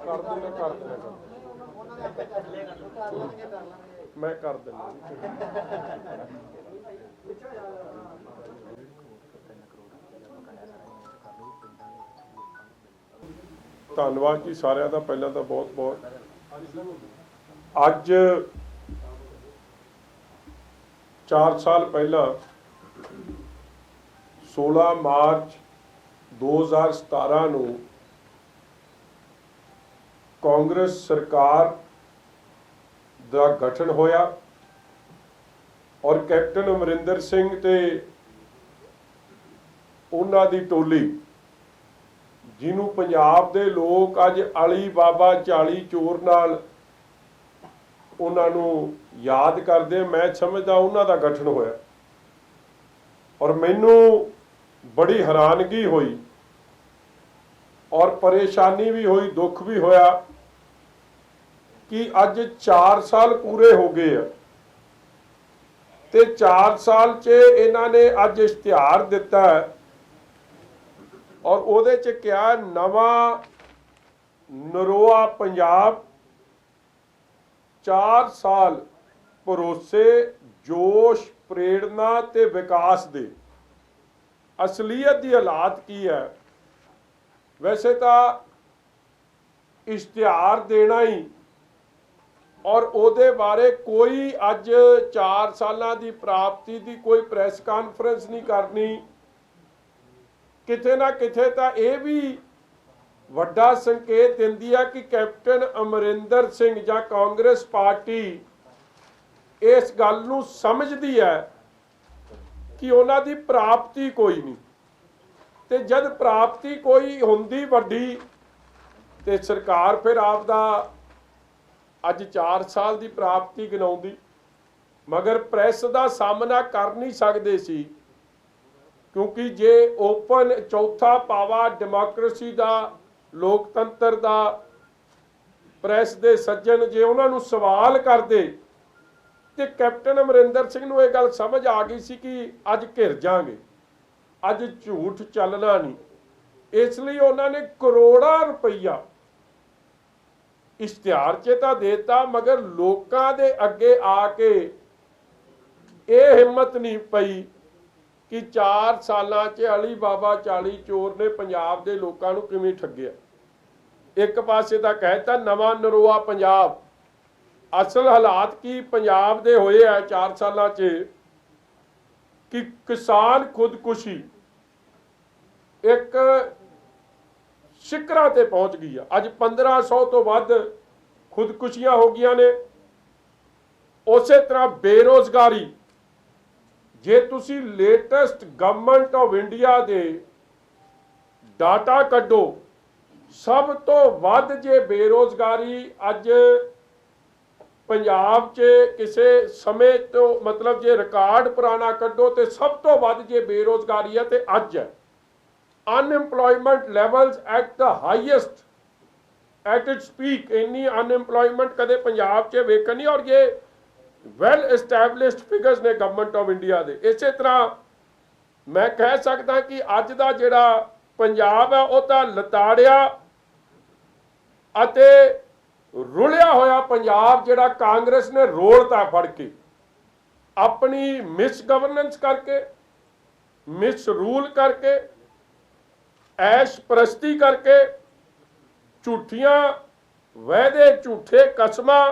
कर देना मैं कर देना धन्यवाद जी सारिਆਂ ਦਾ ਪਹਿਲਾਂ ਤਾਂ बहुत बहुत ਅੱਜ 4 साल पहला 16 मार्च 2017 ਨੂੰ कांग्रेस सरकार ਦਾ गठन होया और कैप्टन अमरिंदर सिंह ते उन्हां दी टोली जिन्हों पंजाब दे लोग अज अली बाबा 40 चोर नाल उन्हां नूं याद करदे मैं समझदा उन्हां दा गठन होया और मैनू बड़ी हैरानगी हुई और परेशानी भी हुई दुख भी होया कि अज 4 साल पूरे हो गए हैं ते 4 साल च इन्हां ने अज इश्तिहार दिता है और उहदे च क्या नवा नरोआ पंजाब 4 साल भरोसे जोश प्रेरणा ते विकास दे असलीयत की हालात की है। वैसे तो इश्तिहार देना ही और उहदे बारे कोई अज 4 सालां दी प्राप्ति की कोई प्रैस कॉन्फ्रेंस नहीं करनी, किते ना किते तो यह भी वड्डा संकेत दिंदी है कि कैप्टन अमरिंदर सिंह जां कांग्रेस पार्टी इस गल नूं समझदी है कि उन्हां दी प्राप्ति कोई नहीं ते जद प्राप्ति कोई हुंदी वड्डी ते सरकार फिर आपदा अज 4 साल की प्राप्ति गिनाउंदी मगर प्रेस का सामना कर नहीं सकते सी क्योंकि जे ओपन चौथा पावा डेमोक्रेसी का लोकतंत्र का प्रेस के सज्जन जे उन्होंने सवाल करते तो कैप्टन अमरिंदर सिंह नूं यह गल समझ आ गई सी कि अज घिर जाएंगे, अज झूठ चलना नहीं, इसलिए उन्होंने करोड़ों रुपया इश्तिहार च तां देता मगर लोकां दे अगे आके ये हिम्मत नहीं पई कि 4 सालां च अली बाबा 40 चोर ने पंजाब दे लोकां नूं किवें ठग्गिया। एक पासे तां कहता नवां नरोआ पंजाब, असल हालात की पंजाब दे होए है 4 सालां च कि किसान खुदकुशी एक शिखरां ते पहुंच गई है। अज 1500 तो वध खुदकुशियां हो गई ने। उस तरह बेरोजगारी जे तुसी लेटेस्ट गवर्नमेंट ऑफ इंडिया दे डाटा कड्डो सब तो वध जे बेरोजगारी अज पंजाब च किसे समय तो मतलब जे रिकॉर्ड पुराना कड्डो तो सब तो वध जे बेरोजगारी है ते अज है। Unemployment levels at the highest at its peak, इन्नी अनएम्प्लॉयमेंट कदे पंजाब च वेखण नहीं और ये वैल एस्टैबलिश्ड फिगर्स ने गवर्नमेंट ऑफ इंडिया दे। इस तरह मैं कह सकता कि अज दा जिहड़ा पंजाब है वह तां लताड़िया अते रुलिया होया पंजाब जिहड़ा कांग्रेस ने रोलता फड़ के अपनी मिस गवर्नेंस करके मिस रूल करके ऐश परस्ती करके झूठियां वायदे झूठे कसमां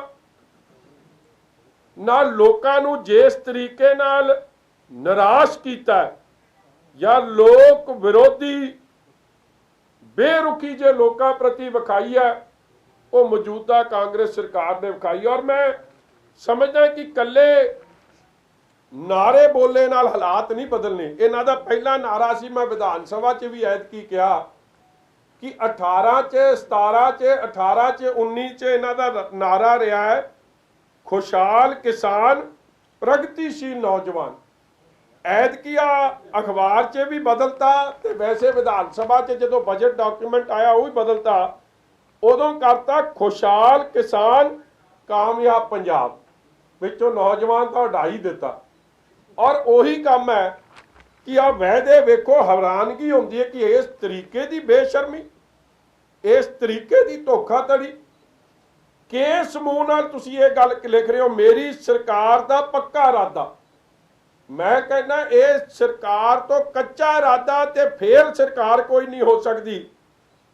नाल लोकां नूं जिस तरीके नाल निराश कीता या लोक विरोधी बेरुखी जे लोकां प्रति विखाई है वो मौजूदा कांग्रेस सरकार ने विखाई। और मैं समझदा कि कल्ले नारे बोले नाल हालात नहीं बदलने। इन्हां दा पहला नारा सी मैं विधान सभा च भी ऐतकी कहा कि 18 च 17 च 18 च 19 च इन्हां दा नारा रहा है खुशहाल किसान प्रगतिशील नौजवान। ऐतकी अखबार च भी बदलता ते वैसे विधान सभा च जो बजट डॉक्यूमेंट आया वो भी बदलता, उदों करता खुशहाल किसान कामयाब पंजाब, विचों नौजवान तो हटा ही दिता। और उही काम है कि आ वायदे वेखो हैरानगी होंदी है कि इस तरीके की बेशर्मी इस तरीके की धोखाधड़ी किस समूह नाल तुसीं ये गल लिख रहे हो? मेरी सरकार का पक्का इरादा, मैं कहना ये सरकार तो कच्चा इरादा ते फिर सरकार कोई नहीं हो सकती।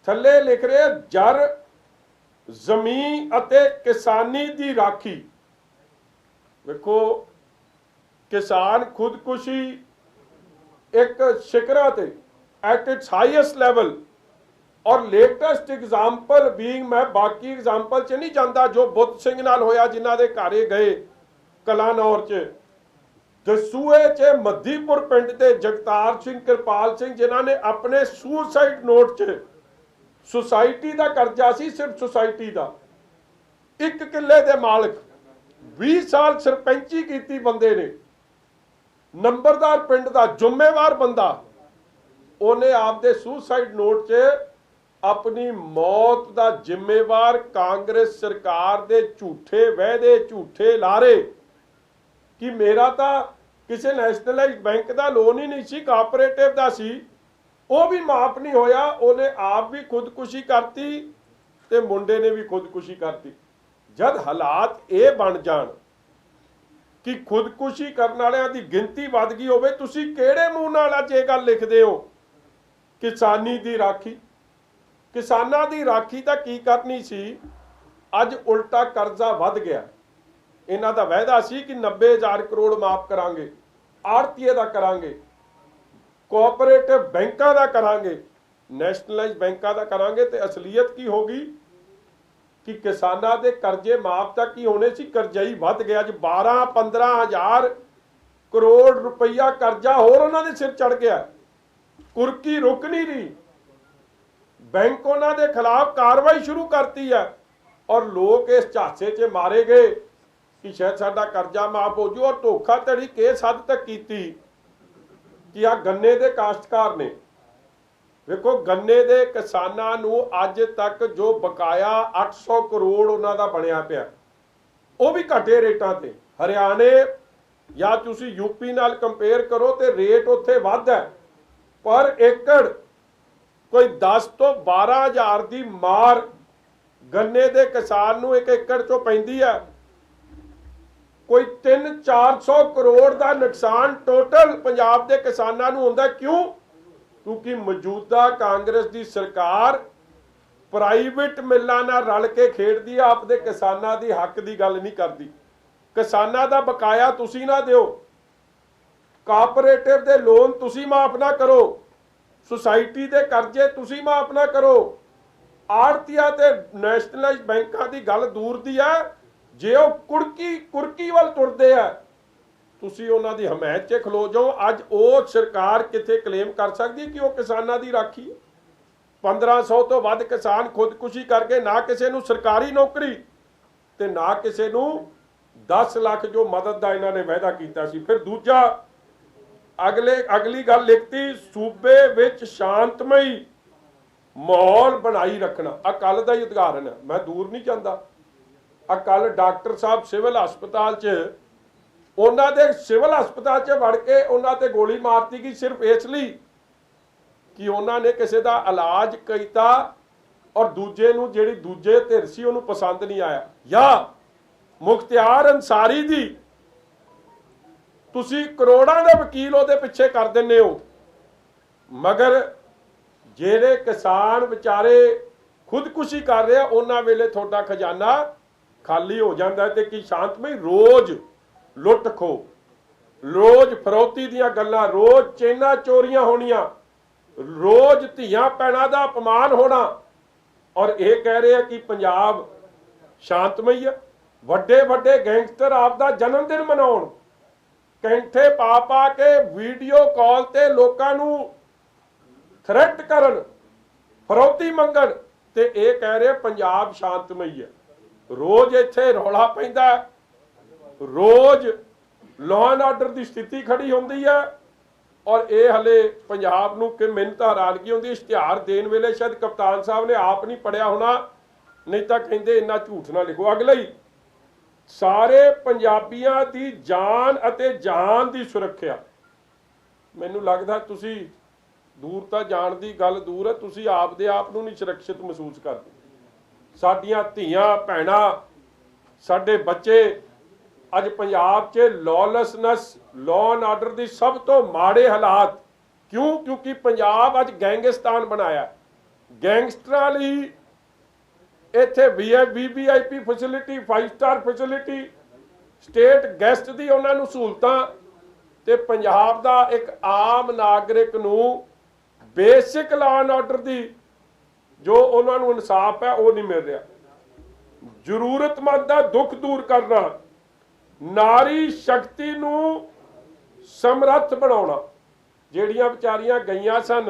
थले लिख रहे जर ਜ਼ਮੀਨ ਅਤੇ किसानी की राखी। देखो किसान खुदकुशी एक शिखरा ते एट इट्स हाईएस्ट लेवल, और लेटेस्ट एग्जाम्पल बीइंग, मैं बाकी एग्जाम्पल च नहीं जाता जो बुद्ध सिंह नाल होया जिन्हां दे घरे गए कलानौर च, दसूए च मधीपुर पिंड के जगतार सिंह कृपाल सिंह जिन्हां ने अपने सुसाइड नोट च सोसाइटी का करजा सी, सिर्फ सोसाइटी का, 1 किले के मालिक, 20 साल सरपंची की बंदे ने, नंबरदार पिंड का जिम्मेवार बंदा, उन्हें आपदे सुसाइड नोट च अपनी मौत का जिम्मेवार कांग्रेस सरकार दे झूठे वायदे, झूठे लारे कि मेरा तो किसी नैशनलाइज बैंक का लोन ही नहीं सी, कोऑपरेटिव का सी, वो भी माफ नहीं होया। उन्हें आप भी खुदकुशी करती ते मुंडे ने भी खुदकुशी करती। जब हालात ये बन जान कि खुदकुशी करने वालियां दी गिनती वध गई होवे, तुसीं किहड़े मूंह नाल अज ये गल लिखदे हो? किसानी दी राखी, किसानां दी राखी तां की करनी सी, अज उल्टा कर्जा वध गया। इन्हां दा वायदा सी कि 90,000 करोड़ माफ करांगे, आड़तीए दा करांगे, कोऑपरेटिव बैंकों का करांगे, नैशनलाइज बैंकों का करांगे, तो असलीयत की होगी कि किसानों के कर्जे माफ तक ही होने सी, करजाई वध गया। 12-15 हज़ार करोड़ रुपया कर्जा होर उन्होंने सिर चढ़ गया, कुर्की रुक नहीं रही, बैंक उन्होंने खिलाफ कार्रवाई शुरू करती है, और लोग इस झांसे च मारे गए कि शायद साडा कर्जा माफ हो जू। और धोखाधड़ी किस हद तक की कि आ गन्ने के काश्तकार ने, देखो गन्ने के किसानां नूं अज तक जो बकाया 800 करोड़ उन्हां दा बनया पिया, वो भी घटे रेटां ते। हरियाणे या तुसीं यूपी नाल कंपेयर करो तो रेट उत्थे वध है, पर एकड़ कोई 10 तो 12 हज़ार की मार गन्ने के किसान नूं एक एकड़ चों पैंदी है। कोई 300-400 करोड़ का नुकसान टोटल पंजाब के किसानों को होंदा। क्यों? क्योंकि मौजूदा कांग्रेस की सरकार प्राइवेट मिलों नाल रल के खेडदी है, आपदे किसानों की हक की गल नहीं करती। किसानों का बकाया तुसीं ना दिओ, कोऑपरेटिव दे लोन तुसीं माफ ना करो, सोसाइटी के कर्जे तुसीं माफ ना करो, आड़तीआ ते नैशनलाइज बैंकों की गल दूर दी है। जे वो कुर्की वाल तुरदे है, तुसीं उन्हां दी हमायत च खलो जाओ। अज वो सरकार किथे क्लेम कर सकती कि वो किसानों की राखी? 1500 तो वध किसान खुदकुशी करके, ना किसी नूं सरकारी नौकरी ते ना किसी नूं 10 लाख जो मदद का इन्होंने वायदा किया सी। फिर दूजा अगली गल लिखती, सूबे विच शांतमई माहौल बनाई रखना। अकल का ही उदाहरण है, मैं दूर नहीं जाता। कल डॉक्टर साहब सिविल हस्पताल च, उन्होंने सिविल हस्पताल च वड़ के उन्होंने गोली मारती गई, सिर्फ इसलिए कि उन्होंने किसी का इलाज किया और दूजे नूं जिहड़ी दूजे धिर सी उहनूं पसंद नहीं आया। या मुख्तियार अंसारी दी तुसीं करोड़ां दे वकील उहदे पिछे कर दिंदे हो, मगर जिहड़े किसान विचारे खुदकुशी कर रहे उन्हां वेले तुहाडा खजाना खाली हो जाता है। कि शांतमई रोज लुट खो, रोज फरौती दीयां गल्लां, रोज चेना चोरियां होनियां, रोज धीआं भैणां दा अपमान होना, और ये कह रहे हैं कि पंजाब शांतमई है। वड्डे वड्डे गैंगस्टर आपदा जन्मदिन मनाउण, कैंठे पा पा के वीडियो कॉल ते लोकां नूं थ्रैट करन, फरौती मंगण, ते ये कह रहे पंजाब शांतमई है। रोज इत्थे रौला पैंदा, रोज लॉ एंड ऑर्डर की स्थिति खड़ी होंदी है, और ये हले पंजाब नूं कि मैनूं तां हैरानगी होंदी, इश्तिहार देण वेले शायद कप्तान साहब ने आप नहीं पढ़िया होना, नहीं तो कहिंदे इन्ना झूठ ना लिखो। अगले ही सारे पंजाबियां दी जान अते जहान दी सुरक्षा, मैनूं लगदा तुसीं दूर तो जाण दी गल दूर है, तुसीं आपदे आप नूं नहीं सुरक्षित महसूस करदे। साडीआं धीआं भैणां, साडे बच्चे अज पंजाब च लॉलैसनैस, लॉ एंड आर्डर दी सब तो माड़े हालात। क्यों? क्योंकि पंजाब अज गैंगिस्तान बनाया। गैंगस्टरां लई इत्थे VVIP facility, 5 star facility, state guest दी उन्हां नूं सहूलतां, ते पंजाब दा एक आम नागरिक नूं बेसिक लॉ एंड आर्डर दी जो उन्हां नूं इंसाफ है वो नहीं मिल रहा। जरूरतमंद दा दुख दूर करना, नारी शक्ति नूं समर्थ बनाउणा। ਜਿਹੜੀਆਂ ਵਿਚਾਰੀਆਂ ਗਈਆਂ ਸਨ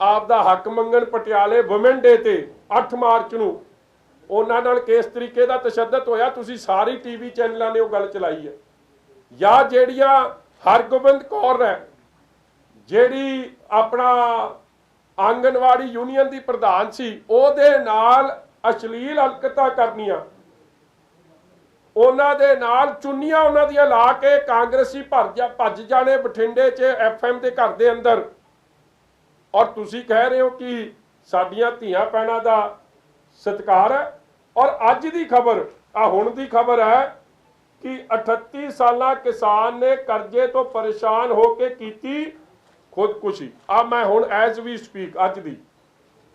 ਆਪ ਦਾ ਹੱਕ ਮੰਗਣ ਪਟਿਆਲੇ ਵੂਮਨ ਡੇ ਤੇ 8 ਮਾਰਚ ਨੂੰ, ਉਹਨਾਂ ਨਾਲ ਕਿਸ ਤਰੀਕੇ ਦਾ ਤਸ਼ੱਦਦ ਹੋਇਆ, ਤੁਸੀਂ ਸਾਰੀ ਟੀਵੀ ਚੈਨਲਾਂ ਨੇ ਉਹ ਗੱਲ ਚਲਾਈ ਹੈ। ਜਾਂ ਜਿਹੜੀਆਂ ਹਰਗੋਬਿੰਦ ਕੌਰ ਹੈ, ਜਿਹੜੀ ਆਪਣਾ ਆਂਗਨਵਾੜੀ ਯੂਨੀਅਨ ਦੀ ਪ੍ਰਧਾਨ ਸੀ, ਉਹਦੇ ਨਾਲ ਅਸ਼ਲੀਲ ਹਰਕਤਾਂ ਕਰਨੀਆਂ, ਉਹਨਾਂ ਦੇ ਨਾਲ ਚੁੰਨੀਆਂ ਉਹਨਾਂ ਦੀਆਂ ਲਾ ਕੇ ਕਾਂਗਰਸੀ ਭੱਜ ਜਾਣੇ ਬਠਿੰਡੇ 'ਚ FM ਦੇ ਘਰ ਦੇ ਅੰਦਰ। ਔਰ ਤੁਸੀਂ ਕਹਿ ਰਹੇ ਹੋ ਕਿ ਸਾਡੀਆਂ ਧੀਆਂ ਭੈਣਾਂ ਦਾ ਸਤਿਕਾਰ ਹੈ। ਔਰ ਅੱਜ ਦੀ ਖਬਰ, ਆ ਹੁਣ ਦੀ ਖਬਰ ਹੈ ਕਿ 38 ਸਾਲਾ ਕਿਸਾਨ ਨੇ ਕਰਜ਼ੇ ਤੋਂ ਪਰੇਸ਼ਾਨ ਹੋ ਕੇ ਕੀਤੀ ਖੁਦਕੁਸ਼ੀ। ਆ ਮੈਂ ਹੁਣ ਐਜ਼ ਵੀ ਸਪੀਕ ਅੱਜ ਦੀ,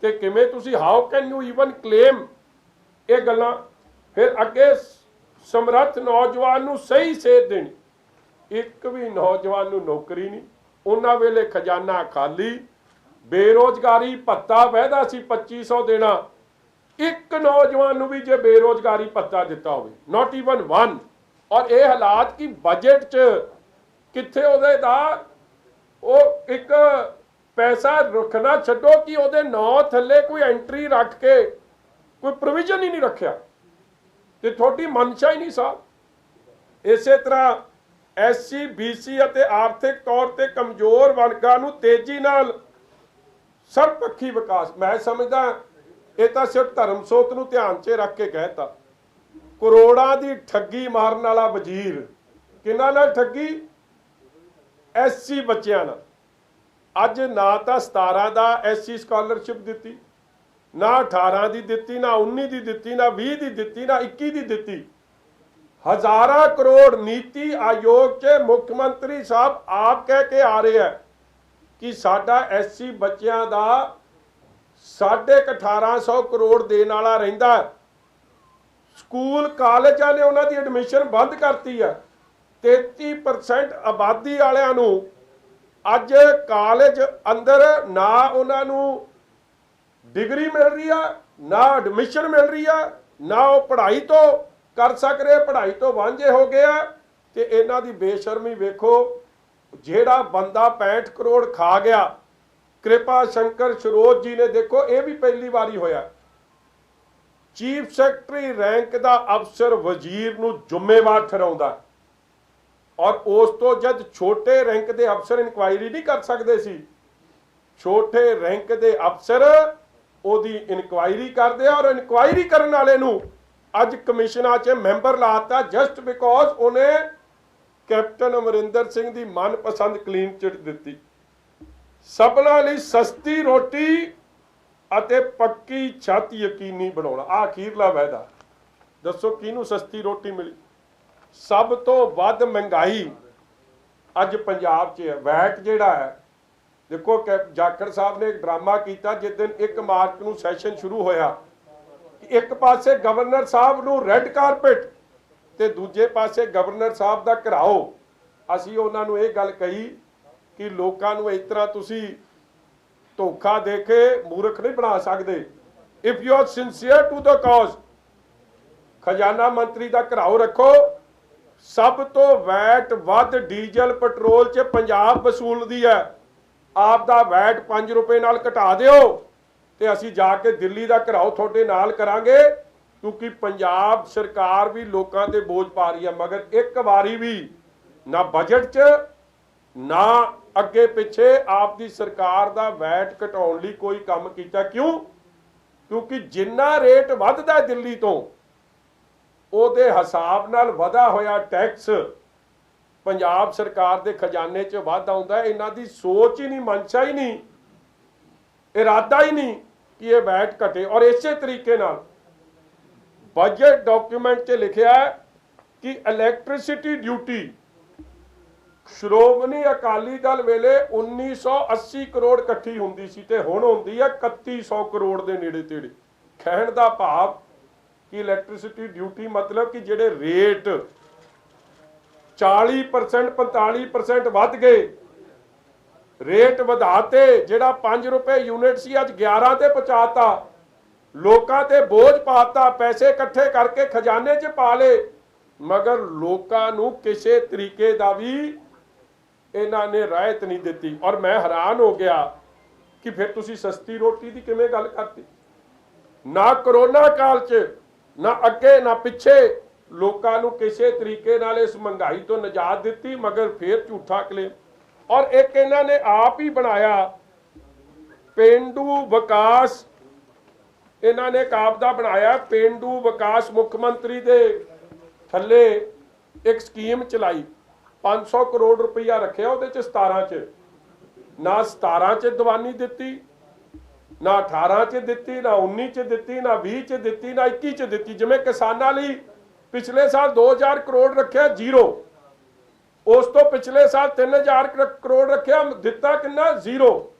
ਤੇ ਕਿਵੇਂ ਤੁਸੀਂ, how can you even claim ਇਹ ਗੱਲਾਂ। ਫਿਰ ਅੱਗੇ ਸਮਰੱਥ ਨੌਜਵਾਨ ਨੂੰ ਸਹੀ ਸੇਧ ਦੇਣੀ, ਇੱਕ ਵੀ ਨੌਜਵਾਨ ਨੂੰ ਨੌਕਰੀ ਨਹੀਂ। ਉਹਨਾਂ ਵੇਲੇ ਖਜ਼ਾਨਾ ਖਾਲੀ, ਬੇਰੋਜ਼ਗਾਰੀ ਭੱਤਾ ਵਾਅਦਾ ਸੀ 2500 ਦੇਣਾ, ਇੱਕ ਨੌਜਵਾਨ ਨੂੰ ਵੀ ਜੇ ਬੇਰੋਜ਼ਗਾਰੀ ਭੱਤਾ ਦਿੱਤਾ ਹੋਵੇ, ਨਾਟ ਈਵਨ ਵਨ। ਔਰ ਇਹ ਹਾਲਾਤ ਕਿ ਬਜਟ 'ਚ ਕਿੱਥੇ ਉਹਦੇ ਦਾ ਉਹ ਇੱਕ ਪੈਸਾ ਰੱਖਣਾ ਛੱਡੋ ਕਿ ਉਹਦੇ ਨਾਂ ਥੱਲੇ ਕੋਈ ਐਂਟਰੀ ਰੱਖ ਕੇ ਕੋਈ ਪ੍ਰੋਵੀਜ਼ਨ ਹੀ ਨਹੀਂ ਰੱਖਿਆ, ਤੇ ਤੁਹਾਡੀ ਮਨਸ਼ਾ ਹੀ ਨਹੀਂ ਸਾਹਿਬ। ਇਸੇ ਤਰ੍ਹਾਂ SC BC ਅਤੇ ਆਰਥਿਕ ਤੌਰ ਤੇ ਕਮਜ਼ੋਰ ਵਰਗਾਂ ਨੂੰ ਤੇਜ਼ੀ ਨਾਲ ਸਰਬਪੱਖੀ ਵਿਕਾਸ। ਮੈਂ ਸਮਝਦਾ ਇਹ ਤਾਂ ਸਿਰਫ ਧਰਮ ਸੋਤ ਨੂੰ ਧਿਆਨ 'ਚ ਰੱਖ ਕੇ ਕਹਿਤਾ। ਕਰੋੜਾਂ ਦੀ ਠੱਗੀ ਮਾਰਨ ਵਾਲਾ ਵਜ਼ੀਰ, ਕਿਹਨਾਂ ਨਾਲ ਠੱਗੀ? SC ਬੱਚਿਆਂ ਨਾਲ। ਅੱਜ ਨਾ ਤਾਂ 17 ਦਾ SC ਸਕਾਲਰਸ਼ਿਪ ਦਿੱਤੀ, ਨਾ 18 ਦੀ ਦਿੱਤੀ, ਨਾ 19 ਦੀ ਦਿੱਤੀ, ਨਾ 20 ਦੀ ਦਿੱਤੀ, ਨਾ 21 ਦੀ ਦਿੱਤੀ। ਹਜ਼ਾਰਾਂ ਕਰੋੜ ਨੀਤੀ ਆਯੋਗ 'ਚ ਮੁੱਖ ਮੰਤਰੀ ਸਾਹਿਬ ਆਪ ਕਹਿ ਕੇ ਆ ਰਹੇ ਹੈ ਕਿ ਸਾਡਾ SC ਬੱਚਿਆਂ ਦਾ 1850 ਕਰੋੜ ਦੇਣ ਵਾਲਾ ਰਹਿੰਦਾ। ਸਕੂਲ ਕਾਲਜਾਂ ਨੇ ਉਹਨਾਂ ਦੀ ਐਡਮਿਸ਼ਨ ਬੰਦ ਕਰਤੀ ਹੈ। 33% ਆਬਾਦੀ ਵਾਲਿਆਂ ਨੂੰ ਅੱਜ ਕਾਲਜ ਅੰਦਰ ਨਾ ਉਹਨਾਂ ਨੂੰ ਡਿਗਰੀ ਮਿਲ ਰਹੀ ਆ, ਨਾ ਐਡਮਿਸ਼ਨ ਮਿਲ ਰਹੀ ਆ, ਨਾ ਉਹ ਪੜ੍ਹਾਈ ਤੋਂ ਕਰ ਸਕ ਰਹੇ, ਪੜ੍ਹਾਈ ਤੋਂ ਵਾਂਝੇ ਹੋ ਗਏ ਆ। ਤੇ ਇਹਨਾਂ ਦੀ ਬੇਸ਼ਰਮੀ ਵੇਖੋ। ਜਿਹੜਾ ਬੰਦਾ 65 ਕਰੋੜ ਖਾ ਗਿਆ, ਕਿਰਪਾ ਸ਼ੰਕਰ ਸਰੋਜ ਜੀ ਨੇ, ਦੇਖੋ ਇਹ ਵੀ ਪਹਿਲੀ ਵਾਰੀ ਹੋਇਆ, ਚੀਫ ਸੈਕਟਰੀ ਰੈਂਕ ਦਾ ਅਫਸਰ ਵਜ਼ੀਰ ਨੂੰ ਜ਼ਿੰਮੇਵਾਰ ਠਹਿਰਾਉਂਦਾ। ਔਰ ਉਸ ਤੋਂ ਜਦ ਛੋਟੇ ਰੈਂਕ ਦੇ ਅਫਸਰ ਇਨਕੁਆਇਰੀ ਨਹੀਂ ਕਰ ਸਕਦੇ ਸੀ, ਛੋਟੇ ਰੈਂਕ ਦੇ ਅਫਸਰ ਉਹਦੀ ਇਨਕੁਆਇਰੀ ਕਰਦੇ ਆ। ਔਰ ਇਨਕੁਆਇਰੀ ਕਰਨ ਵਾਲੇ ਨੂੰ ਅੱਜ ਕਮਿਸ਼ਨਾਂ 'ਚ ਮੈਂਬਰ ਲਾਤਾ ਜਸਟ ਬਿਕੋਜ਼ ਉਹਨੇ ਕੈਪਟਨ ਅਮਰਿੰਦਰ ਸਿੰਘ ਦੀ ਮਨਪਸੰਦ ਕਲੀਨ ਚਿੱਟ ਦਿੱਤੀ। ਸਭਨਾਂ ਲਈ ਸਸਤੀ ਰੋਟੀ ਅਤੇ ਪੱਕੀ ਛੱਤ ਯਕੀਨੀ ਬਣਾਉਣਾ, ਆਹ ਅਖੀਰਲਾ ਵਾਅਦਾ। ਦੱਸੋ ਕਿਹਨੂੰ ਸਸਤੀ ਰੋਟੀ ਮਿਲੀ? ਸਭ ਤੋਂ ਵੱਧ ਮਹਿੰਗਾਈ ਅੱਜ ਪੰਜਾਬ 'ਚ ਹੈ। ਵੈਟ ਜਿਹੜਾ ਹੈ, ਦੇਖੋ ਜਾਖੜ ਸਾਹਿਬ ਨੇ ਇੱਕ ਡਰਾਮਾ ਕੀਤਾ ਜਿਸ ਦਿਨ 1 ਮਾਰਚ ਨੂੰ ਸੈਸ਼ਨ ਸ਼ੁਰੂ ਹੋਇਆ। ਇੱਕ ਪਾਸੇ ਗਵਰਨਰ ਸਾਹਿਬ ਨੂੰ ਰੈੱਡ ਕਾਰਪੇਟ ਤੇ ਦੂਜੇ ਪਾਸੇ ਗਵਰਨਰ ਸਾਹਿਬ ਦਾ ਘਿਰਾਓ। ਅਸੀਂ ਉਹਨਾਂ ਨੂੰ ਇਹ ਗੱਲ ਕਹੀ ਕਿ ਲੋਕਾਂ ਨੂੰ ਇਸ ਤਰ੍ਹਾਂ ਤੁਸੀਂ ਧੋਖਾ ਦੇ ਕੇ ਮੂਰਖ ਨਹੀਂ ਬਣਾ ਸਕਦੇ। If you are sincere to the cause, ਖਜ਼ਾਨਾ ਮੰਤਰੀ ਦਾ ਘਿਰਾਓ ਰੱਖੋ। ਸਭ ਤੋਂ ਵੈਟ ਵੱਧ ਡੀਜ਼ਲ ਪੈਟਰੋਲ 'ਚ ਪੰਜਾਬ ਵਸੂਲਦੀ ਹੈ। ਆਪ ਦਾ ਵੈਟ 5 ਰੁਪਏ ਨਾਲ ਘਟਾ ਦਿਓ ਤੇ ਅਸੀਂ ਜਾ ਕੇ ਦਿੱਲੀ ਦਾ ਘਿਰਾਓ ਤੁਹਾਡੇ ਨਾਲ ਕਰਾਂਗੇ, ਕਿਉਂਕਿ ਪੰਜਾਬ ਸਰਕਾਰ ਵੀ ਲੋਕਾਂ ਤੇ ਬੋਝ ਪਾ ਰਹੀ ਹੈ। ਮਗਰ ਇੱਕ ਵਾਰੀ ਵੀ ਨਾ ਬਜਟ 'ਚ ਨਾ ਅੱਗੇ ਪਿੱਛੇ ਆਪ ਦੀ ਸਰਕਾਰ ਦਾ ਵੈਟ ਘਟਾਉਣ ਲਈ ਕੋਈ ਕੰਮ ਕੀਤਾ। ਕਿਉਂ? ਕਿਉਂਕਿ ਜਿੰਨਾ ਰੇਟ ਵੱਧਦਾ ਦਿੱਲੀ ਤੋਂ, ਉਹਦੇ ਹਿਸਾਬ ਨਾਲ ਵਧਾ ਹੋਇਆ ਟੈਕਸ पंजाब सरकार के खजाने च वाधा आउंदा है। इन्हां दी सोच ही नहीं, मंशा ही नहीं, इरादा ही नहीं कि ये वैट घटे। और इसे तरीके नाल बजट डॉक्यूमेंट च लिखिया है कि इलैक्ट्रिसिटी ड्यूटी श्रोमणी अकाली दल वेले 1980 करोड़ इकट्ठी हुंदी सी ते हुण हुंदी है 3100 करोड़ के नेड़े तेड़े। कहण दा भाव कि इलैक्ट्रिसिटी ड्यूटी मतलब कि जिहड़े रेट 40% 45% वध गए, रेट वधाते, जिहड़ा 5 रुपए यूनिट सी अज 11 ते पहुंचाता, लोकां ते बोझ पाता, पैसे इकट्ठे करके खजाने च पा ले, मगर लोकां नूं किसी तरीके दा भी इन्हां ने राहत नहीं दिती। और मैं हैरान हो गया कि फिर तुसी सस्ती रोटी की किवें गल करती। ना करोना काल च, ना अगे ना पिछे लोकां नूं किसी तरीके नाल इस महंगाई तो निजात दिती, मगर फिर झूठा क्लेम। और एक इन्हां ने आप ही बनाया पेंडू विकास, इन्हां ने काबदा बनाया पेंडू विकास, मुख्यमंत्री दे थल्ले एक स्कीम चलाई, 500 करोड़ रुपया रखिया उहदे च 17 च, ना 17 च दवानी दिती, ना 18 च दिती, ना 19 च दिती, ना 20 च दिती, ना 21 च दिती। जिवें किसानां लई पिछले साल 2000 करोड़ रखिया, जीरो। उस तो पिछले साल 3000 करोड़ रखिया, दिता कितना, जीरो।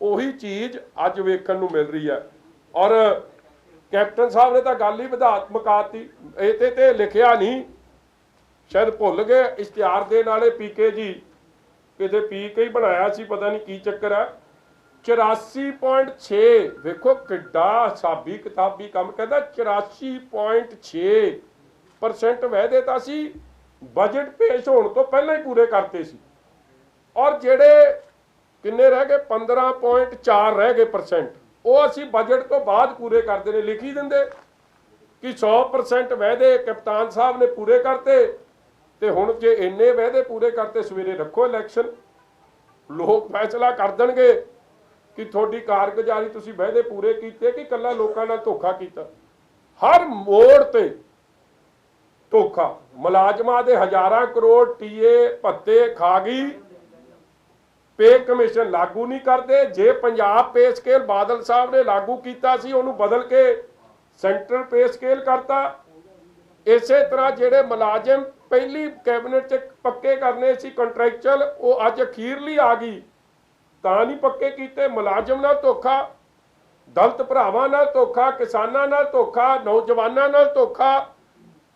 ਉਹੀ चीज़ अज वेखण नूं मिल रही है। और कैप्टन साहब ने तो गल ही विधात मुकाती, ये ते लिखिया नहीं, शायद भुल गए इश्तिहार देण वाले पीके जी, किते पी के ही बनाया सी, पता नहीं की चक्कर है। 84.6 वेखो किड्डा हिसाबी किताबी काम, कहता 84.6% वायदे तां सी बजट पेश होने तो पहले ही पूरे करते सी, और जेड़े किन्ने रह गए 15.4 रह गए परसेंट, वो असी बजट तो बाद पूरे करते हैं। लिखी देंगे कि 100% वायदे कप्तान साहब ने पूरे करते, तो हुण जे इन्ने वायदे पूरे करते, सवेरे रखो इलैक्शन, लोग फैसला कर देंगे कि थोड़ी कारगुजारी, तुसीं वायदे पूरे कीते कि कल्ला लोकां नाल धोखा कीता। हर मोड़ ते धोखा, मुलाजमां दे हज़ारां करोड़ टीए भत्ते खा गई, पे कमीशन लागू नहीं करते। जे पंजाब पे स्केल बादल साहब ने लागू किया सी, उन्होंने बदल के सेंट्रल पे स्केल करता। इसे तरह जेडे मुलाजिम पहली कैबिनेट च पक्के करने सी कंट्रैक्चुअल, वो अज अखीरली आ गई, तां नहीं पक्के कीते। मुलाजिम नाल धोखा, दलित भरावां नाल धोखा, किसानां नाल धोखा, नौजवानां नाल धोखा,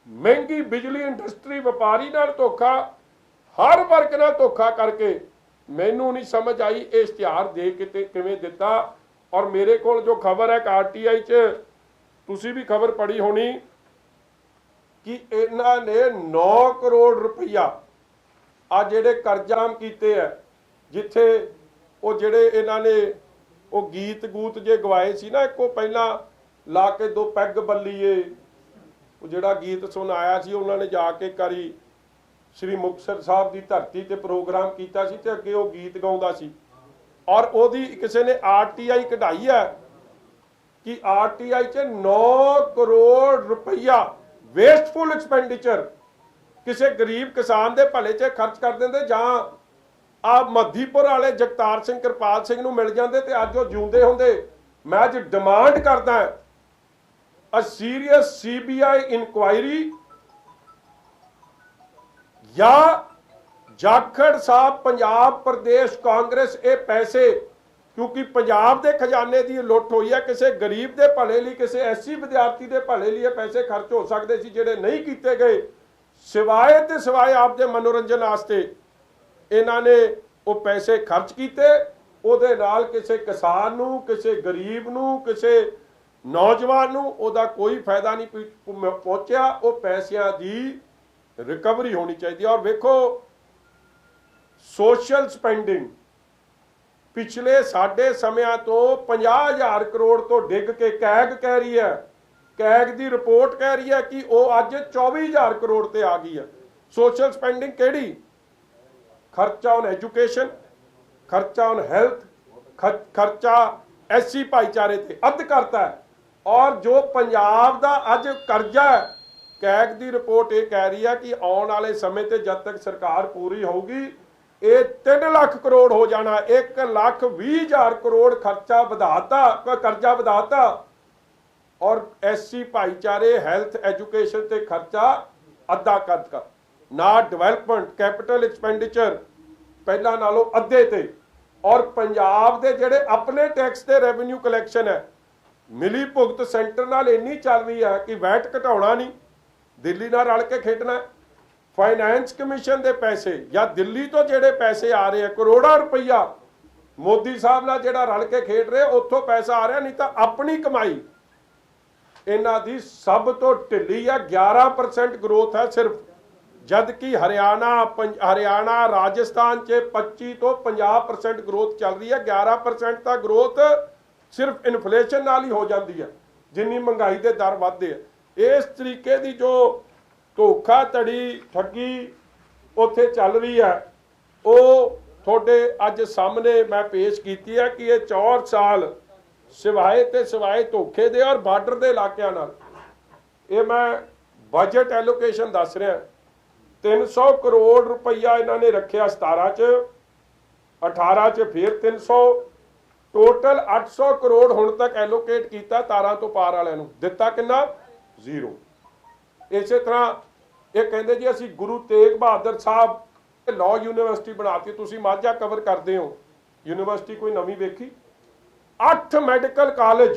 महंगी बिजली इंडस्ट्री व्यापारी नाल धोखा, हर वर्ग नाल धोखा करके मैनू नहीं समझ आई ये इश्तिहार दे के किवें दिता। और मेरे को जो खबर है RTI च, तुसी भी खबर पढ़ी होनी कि इन्हां ने 9 करोड़ रुपया आ जेडे कर्जाम कीते है, जिथे वो जेडे इन्हां ने वो गीत गूत जे गवाए सी ना, एक पहला ला के दो पैग बल्लीए, वो जेड़ा गीत सुनाया सी, उन्होंने जाके करी श्री मुक्तसर साहब की धरती ते प्रोग्राम किया सी, ते अगे वो गीत गाउंदा सी। और ओदी किसी ने RTI कढ़ाई है कि RTI च 9 करोड़ रुपया वेस्टफुल एक्सपेंडिचर किसी गरीब किसान के भले च खर्च कर देंगे, जां आ मधीपुर वाले जगतार सिंह कृपाल सिंह नूं मिल जाते तो अज वो जिउंदे होंदे। मैं अज डिमांड करदा अ सीरीयस CBI इंक्वायरी, या जाखड़ साहब पंजाब प्रदेश कांग्रेस ये पैसे, क्योंकि पंजाब के खजाने की लुट हुई है, किसी गरीब के भले लिए, किसी SC विद्यार्थी के भले लिए पैसे खर्च हो सकते सी, जिहड़े नहीं किए गए, सिवाए तो सिवाए आपके मनोरंजन वास्ते इन्हां ने वो पैसे खर्च किए। उहदे नाल किसी किसान नूं, किसी गरीब नूं, किसी नौजवान नूं उहदा कोई फायदा नहीं पहुंचा। वो पैसों की रिकवरी होनी चाहिए। और वेखो सोशल स्पेंडिंग पिछले साढ़े समय तो 50,000 करोड़ तो डिग के कैग कह रही है, कैग की रिपोर्ट कह रही है कि वो अज 24,000 करोड़ ते आ गई है। सोशल स्पेंडिंग केड़ी? खर्चा ऑन एजुकेशन, खर्चा ऑन हेल्थ, खर्चा SC भाईचारे ते अद करता है। और जो पंजाब दा अज कर्जा है, कैग की रिपोर्ट ये कह रही है कि आने वाले समय ते जब तक सरकार पूरी होगी ये 3 लाख करोड़ हो जाना। 1,20,000 करोड़ खर्चा बढ़ाता, कर्जा बढ़ाता और एससी भाईचारे हैल्थ एजुकेशन ते खर्चा अद्धा करता ना। डिवेलपमेंट कैपिटल एक्सपेंडिचर पहला नालों अद्धे ते। और पंजाब दे जेड़े अपने टैक्स ते रेवेन्यू कलैक्शन है मिली भुगत सेंटर नाल इन्नी चल रही है कि वैट घटाउणा नहीं, दिल्ली नाल रल के खेडना। फाइनैंस कमीशन के पैसे या दिल्ली तो जेड़े पैसे आ रहे हैं करोड़ों रुपया मोदी साहब नाल जेड़ा रल के खेड रहे उत्थों पैसा आ रहा, नहीं तो अपनी कमाई इन्हां दी सब तो ढिली है। 11% ग्रोथ है सिर्फ, जबकि हरियाणा राजस्थान च 25 तो 50% ग्रोथ चल रही है। 11% का ग्रोथ सिर्फ इन्फ्लेशन नाल ही हो जाती है जिन्नी महंगाई के दर बढ़ते हैं। इस तरीके की जो धोखाधड़ी ठगी उत्थे चल रही है वो थोड़े अज सामने मैं पेश की है कि ये 4 साल सिवाए धोखे दे और बार्डर के इलाकों नाल ये मैं बजट एलोकेशन दस रहा। 300 करोड़ रुपया इन्होंने रखा 17 च, 18 च फिर 300, टोटल 800 करोड़ हुण तक एलोकेट किया तारां तो पार वालिਆਂ ਨੂੰ। दिता किन्ना? 0। इस तरह ये कहते जी असी गुरु तेग बहादुर साहब लॉ यूनिवर्सिटी बनाती। तुसीं माझा कवर करते हो, यूनिवर्सिटी कोई नवीं वेखी? 8 मैडिकल कॉलेज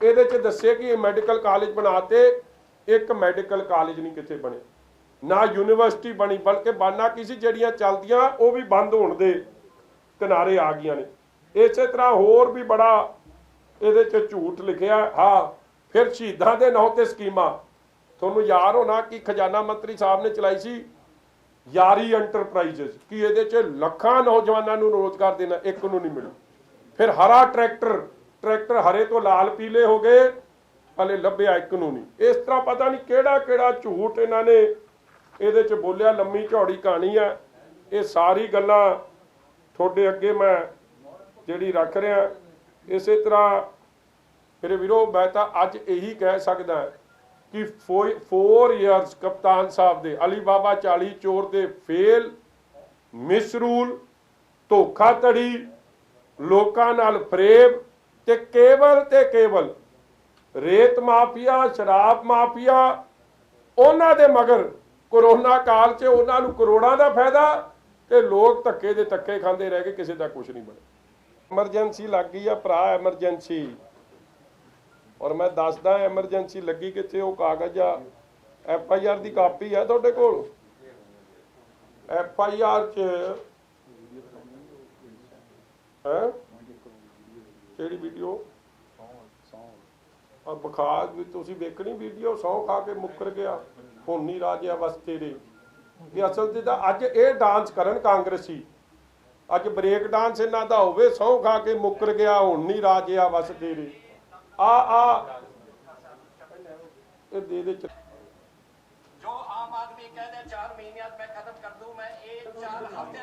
ये दसे कि मैडिकल कॉलेज बनाते, एक मैडिकल कॉलेज नहीं कितने बने, ना यूनिवर्सिटी बनी, बल्कि बनना किसी जड़ियाँ चलदियाँ वो भी बंद होने दे किनारे आ गई ने। इस तरह होर भी बड़ा ये झूठ लिखा। हाँ, फिर शहीदों के नाम से स्कीमां थोनू याद होना कि खजाना मंत्री साहब ने चलाई सी यारी एंटरप्राइजेज कि ये लखां नौजवानों को रोजगार देना, एक नूं नहीं मिली। फिर हरा ट्रैक्टर हरे तो लाल पीले हो गए, हले लभ्या एक नूं नहीं। इस तरह पता नहीं केड़ा केड़ा झूठ इन्होंने ये बोलिया। लम्मी चौड़ी कहानी है, ये सारी गल्लां थोड़े अगे मैं जिहड़ी रख रहा। इस तरह मेरे वीरो मैं तो अज यही कह सकदा कि 4 ईयर्स कप्तान साहब दे अली बाबा 40 चोर दे फेल, मिसरूल, धोखाधड़ी, लोकां नाल फरेब ते केवल रेत माफिया, शराब माफिया, उन्हां दे मगर कोरोना काल च उन्हां नूं करोड़ां दा फायदा ते लोग धक्के दे धक्के खांदे रह गए, किसी का कुछ नहीं बने। एमरजेंसी लग गई है भरा, एमरजेंसी। और मैं दसदा एमरजेंसी लगी कितने, वो कागज आ FIR की कापी है तुहाडे कोल। FIR च किहड़ी वीडियो और बखार भी तुसीं वेखणी वीडियो, सौ खा के मुकर गया हुण नहीं राजिया बस तेरे। ये असल ते तां अज ये डांस करन कांग्रेसी, अज ब्रेक डांस इन्हां दा होवे, सौ खा के मुकर गया हुण नहीं राजिया बस तेरे। दे जो आम आदमी कहते 4 महीने मैं खत्म कर दूं, मैं 4 हफ्ते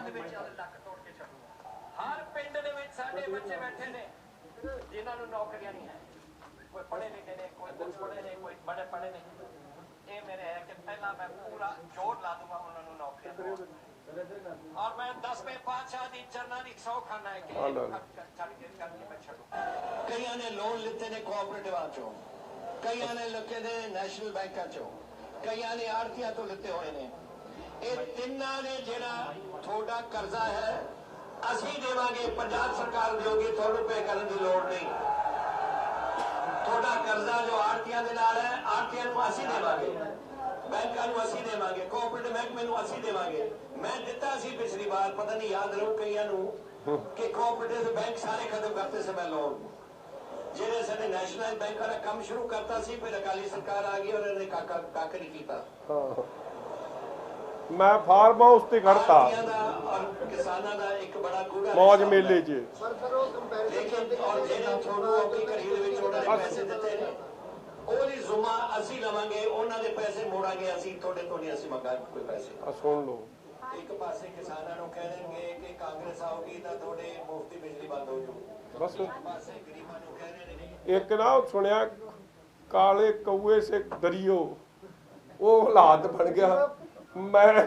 लक तोड़ के छड्डूंगा। हर पिंड दे विच साडे बच्चे बैठे ने जिन्हां नूं नौकरियां नहीं है, कोई पढ़े लिखे ने, कोई कुछ पढ़े ने, कोई बड़े पढ़े नहीं। ये मेरे है कि पहला मैं पूरा जोर ला दूंगा उन्हां नूं नौकरियां, और मैं 10 में 5 आदि चरना दी 100 खाना है कि करके मैं छड्डूं। कईयां ने लोन लिते ने कोऑपरेटिवां चों, कईयां ने लुके ने नैशनल बैंकां चों, कईयां ने आड़तियां तो लिते हुए ने। ये तिन्हां ने जिहड़ा थोड़ा कर्जा है असीं देवांगे, पंजाब सरकार देगी, तुहानूं पे करन दी लोड़ नहीं। थोड़ा कर्जा जो आड़तियां दे नाल है, आड़तियां नूं असीं देवांगे, बैंकां नूं असीं देवांगे, कोऑपरेटिव महकमे नूं असीं देवांगे। मैं दिता सी पिछली बार, पता नहीं याद रहू कईयां नूं कि कोऑपरेटिव बैंक सारे खत्म करते समय लोन जिहड़े साडे नैशनल बैंक वाला काम शुरू करता सी, फिर अकाली सरकार आ गई और इन्हें काका नहीं कीता। मैं फार्म हाउस ते खड़ता और किसानां दा एक बड़ा कूड़ा मौज मेले च, लेकिन और जिहड़े थोड़ू औखी घड़ी दे विच उन्हां ने पैसे दित्ते ने ਉਹਦੀ ਜ਼ੁਮਾ ਅਸੀਂ ਲਵਾਂਗੇ, ਉਹਨਾਂ ਦੇ ਪੈਸੇ ਮੋੜਾਂਗੇ ਅਸੀਂ, ਤੁਹਾਡੇ ਤੋਂ ਨਹੀਂ ਅਸੀਂ ਮੰਗਾਂਗੇ ਕੋਈ ਪੈਸੇ। ਸੁਣ ਲਓ, ਇੱਕ ਪਾਸੇ ਕਿਸਾਨਾਂ ਨੂੰ ਕਹਿ ਦੇਣਗੇ ਕਿ ਕਾਂਗਰਸ ਆਊਗੀ ਤਾਂ ਤੁਹਾਡੇ ਮੁਫਤੀ ਬਿਜਲੀ ਬੰਦ ਹੋ ਜੂ, ਬਸ ਇੱਕ ਪਾਸੇ ਗਰੀਬਾਂ ਨੂੰ ਕਹਿ ਰਹੇ ਨੇ। ਇੱਕ ਨਾ ਸੁਣਿਆ ਕਾਲੇ ਕਊਏ ਸੇ ਦਰਿਓ, ਉਹ ਹਾਲਾਤ ਬਣ ਗਿਆ। ਮੈਂ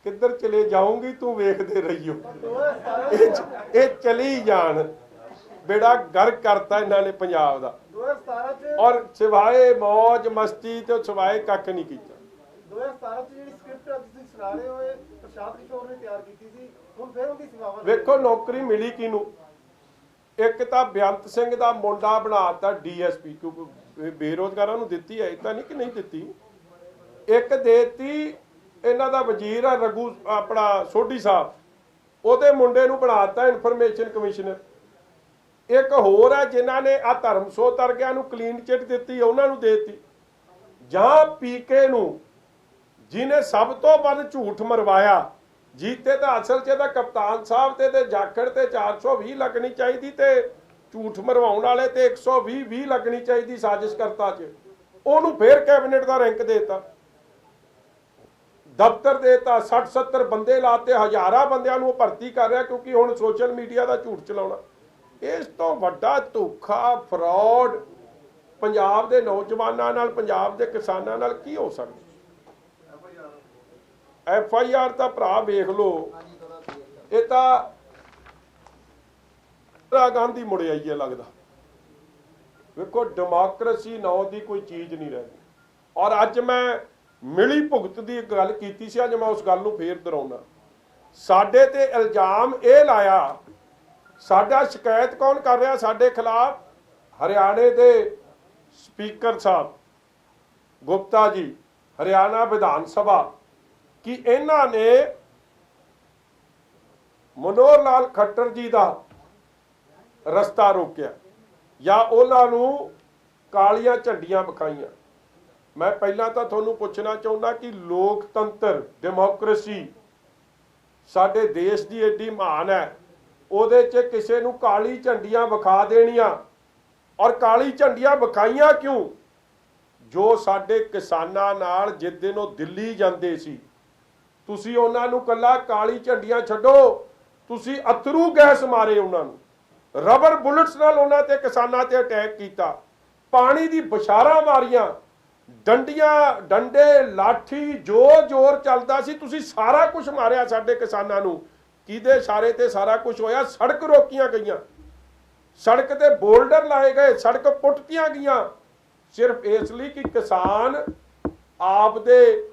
ਕਿੱਧਰ ਚਲੇ ਜਾਊਂਗੀ ਤੂੰ ਵੇਖਦੇ ਰਹੀਓ। ਇਹ ਚਲੀ ਜਾਣ, ਬੇੜਾ ਗਰਕ ਕਰਤਾ ਇਹਨਾਂ ਨੇ ਪੰਜਾਬ ਦਾ। 2017 ਚ ਔਰ ਸਿਵਾਏ ਮौज ਮਸਤੀ ਤੇ ਸਿਵਾਏ ਕੱਖ ਨਹੀਂ ਕੀਤਾ। 2017 ਚ ਜਿਹੜੀ ਸਕ੍ਰਿਪਟ ਤੁਸੀਂ ਸੁਣਾ ਰਹੇ ਹੋ ਇਹ ਪ੍ਰਸ਼ਾਂਤ ਕਿਸ਼ੋਰ ਨੇ ਤਿਆਰ ਕੀਤੀ ਸੀ, ਹੁਣ ਫਿਰ ਉਹਦੀ ਸੇਵਾਵਾਂ ਵੇਖੋ ਨੌਕਰੀ ਮਿਲੀ ਕਿਹਨੂੰ। ਇੱਕ ਤਾਂ ਬੇਅੰਤ ਸਿੰਘ ਦਾ ਮੁੰਡਾ ਬਣਾਤਾ ਡੀਐਸਪੀ, ਕਿਉਂਕਿ ਬੇਰੋਜ਼ਗਾਰਾਂ ਨੂੰ ਦਿੱਤੀ ਹੈ, ਤਾਂ ਨਹੀਂ ਕਿ ਨਹੀਂ ਦਿੱਤੀ। ਇੱਕ ਦੇਤੀ ਇਹਨਾਂ ਦਾ ਵਜ਼ੀਰ ਆ ਰਘੂ ਆਪਣਾ ਸੋਢੀ ਸਾਹਿਬ, ਉਹਦੇ ਮੁੰਡੇ ਨੂੰ ਬਣਾਤਾ ਇਨਫੋਰਮੇਸ਼ਨ ਕਮਿਸ਼ਨਰ। ਇੱਕ ਹੋਰ ਹੈ ਜਿਨ੍ਹਾਂ ਨੇ ਆ ਧਰਮਸੋਤ ਵਰਗਿਆਂ ਨੂੰ ਕਲੀਨ ਚਿੱਟ ਦਿੱਤੀ, ਉਹਨਾਂ ਨੂੰ ਦੇਤੀ। ਜਾਂ ਪੀਕੇ ਨੂੰ ਜਿਹਨੇ ਸਭ ਤੋਂ ਵੱਧ ਝੂਠ ਮਰਵਾਇਆ, ਜੀਤੇ ਤਾਂ ਅਸਲ 'ਚ ਇਹਦਾ ਕਪਤਾਨ ਸਾਹਿਬ ਤੇ ਜਾਖੜ ਤੇ 420 ਲੱਗਣੀ ਚਾਹੀਦੀ, ਤੇ ਝੂਠ ਮਰਵਾਉਣ ਵਾਲੇ ਤੇ 120 ਲੱਗਣੀ ਚਾਹੀਦੀ ਸਾਜ਼ਿਸ਼ਕਰਤਾ 'ਚ। ਉਹਨੂੰ ਫੇਰ ਕੈਬਨਿਟ ਦਾ ਰੈਂਕ ਦੇਤਾ, ਦਫ਼ਤਰ ਦੇਤਾ, 60-70 ਬੰਦੇ ਲਾਤੇ, ਹਜ਼ਾਰਾਂ ਬੰਦਿਆਂ ਨੂੰ ਉਹ ਭਰਤੀ ਕਰ ਰਿਹਾ, ਕਿਉਂਕਿ ਹੁਣ ਸੋਸ਼ਲ ਮੀਡੀਆ ਦਾ ਝੂਠ ਚਲਾਉਣਾ। ਇਸ ਤੋਂ ਵੱਡਾ ਧੋਖਾ ਫਰਾਡ ਪੰਜਾਬ ਦੇ ਨੌਜਵਾਨਾਂ ਨਾਲ, ਪੰਜਾਬ ਦੇ ਕਿਸਾਨਾਂ ਨਾਲ ਕੀ ਹੋ ਸਕਦਾ। FIR ਤਾਂ ਭਰਾ ਵੇਖ ਲਓ, ਇਹ ਤਾਂ ਇੰਦਰਾ ਗਾਂਧੀ ਮੁੜ ਆਈ ਹੈ ਲੱਗਦਾ। ਵੇਖੋ ਡੈਮੋਕ੍ਰੇਸੀ ਨਾਂ ਦੀ ਕੋਈ ਚੀਜ਼ ਨਹੀਂ ਰਹੀ। ਔਰ ਅੱਜ ਮੈਂ ਮਿਲੀ ਭੁਗਤ ਦੀ ਗੱਲ ਕੀਤੀ ਸੀ, ਅੱਜ ਮੈਂ ਉਸ ਗੱਲ ਨੂੰ ਫੇਰ ਦੁਹਰਾਉਣਾ। ਸਾਡੇ ਤੇ ਇਲਜ਼ਾਮ ਇਹ ਲਾਇਆ, ਸਾਡਾ ਸ਼ਿਕਾਇਤ ਕੌਣ ਕਰ ਰਿਹਾ ਸਾਡੇ ਖਿਲਾਫ? ਹਰਿਆਣੇ ਦੇ ਸਪੀਕਰ ਸਾਹਿਬ ਗੁਪਤਾ ਜੀ, ਹਰਿਆਣਾ ਵਿਧਾਨ ਸਭਾ, ਕਿ ਇਹਨਾਂ ਨੇ ਮਨੋਹਰ ਲਾਲ ਖੱਟਰ ਜੀ ਦਾ ਰਸਤਾ ਰੋਕਿਆ ਜਾਂ ਉਹਨਾਂ ਨੂੰ ਕਾਲੀਆਂ ਝੰਡੀਆਂ ਵਿਖਾਈਆਂ। ਮੈਂ ਪਹਿਲਾਂ ਤਾਂ ਤੁਹਾਨੂੰ ਪੁੱਛਣਾ ਚਾਹੁੰਦਾ ਕਿ ਲੋਕਤੰਤਰ, ਡੈਮੋਕ੍ਰੇਸੀ ਸਾਡੇ ਦੇਸ਼ ਦੀ ਏਡੀ ਮਹਾਨ ਹੈ, ਉਹਦੇ 'ਚ ਕਿਸੇ ਨੂੰ ਕਾਲੀ ਝੰਡੀਆਂ ਵਿਖਾ ਦੇਣੀਆਂ। ਔਰ ਕਾਲੀ ਝੰਡੀਆਂ ਵਿਖਾਈਆਂ ਕਿਉਂ? ਜੋ ਸਾਡੇ ਕਿਸਾਨਾਂ ਨਾਲ ਜਿਸ ਦਿਨ ਉਹ ਦਿੱਲੀ ਜਾਂਦੇ ਸੀ, ਤੁਸੀਂ ਉਹਨਾਂ ਨੂੰ ਕੱਲਾ ਕਾਲੀ ਝੰਡੀਆਂ ਛੱਡੋ, ਤੁਸੀਂ ਅਥਰੂ ਗੈਸ ਮਾਰੇ ਉਹਨਾਂ ਨੂੰ, ਰਬਰ ਬੁਲਟਸ ਨਾਲ ਉਹਨਾਂ ਤੇ ਕਿਸਾਨਾਂ ਤੇ ਅਟੈਕ ਕੀਤਾ, ਪਾਣੀ ਦੀ ਬਸ਼ਾਰਾਂ ਮਾਰੀਆਂ, ਡੰਡੀਆਂ, ਡੰਡੇ, ਲਾਠੀ, ਜੋ ਜ਼ੋਰ ਚੱਲਦਾ ਸੀ, ਤੁਸੀਂ ਸਾਰਾ ਕੁਝ ਮਾਰਿਆ ਸਾਡੇ ਕਿਸਾਨਾਂ ਨੂੰ। ਕਿਹਦੇ ਇਸ਼ਾਰੇ ਤੇ ਸਾਰਾ ਕੁਝ ਹੋਇਆ? ਸੜਕ ਰੋਕੀਆਂ ਗਈਆਂ, ਸੜਕ ਤੇ ਬੋਲਡਰ ਲਾਏ ਗਏ, ਸੜਕ ਪੁੱਟਤੀਆਂ ਗਈਆਂ, ਸਿਰਫ ਇਸ ਲਈ ਕਿ ਕਿਸਾਨ ਆਪਦੇ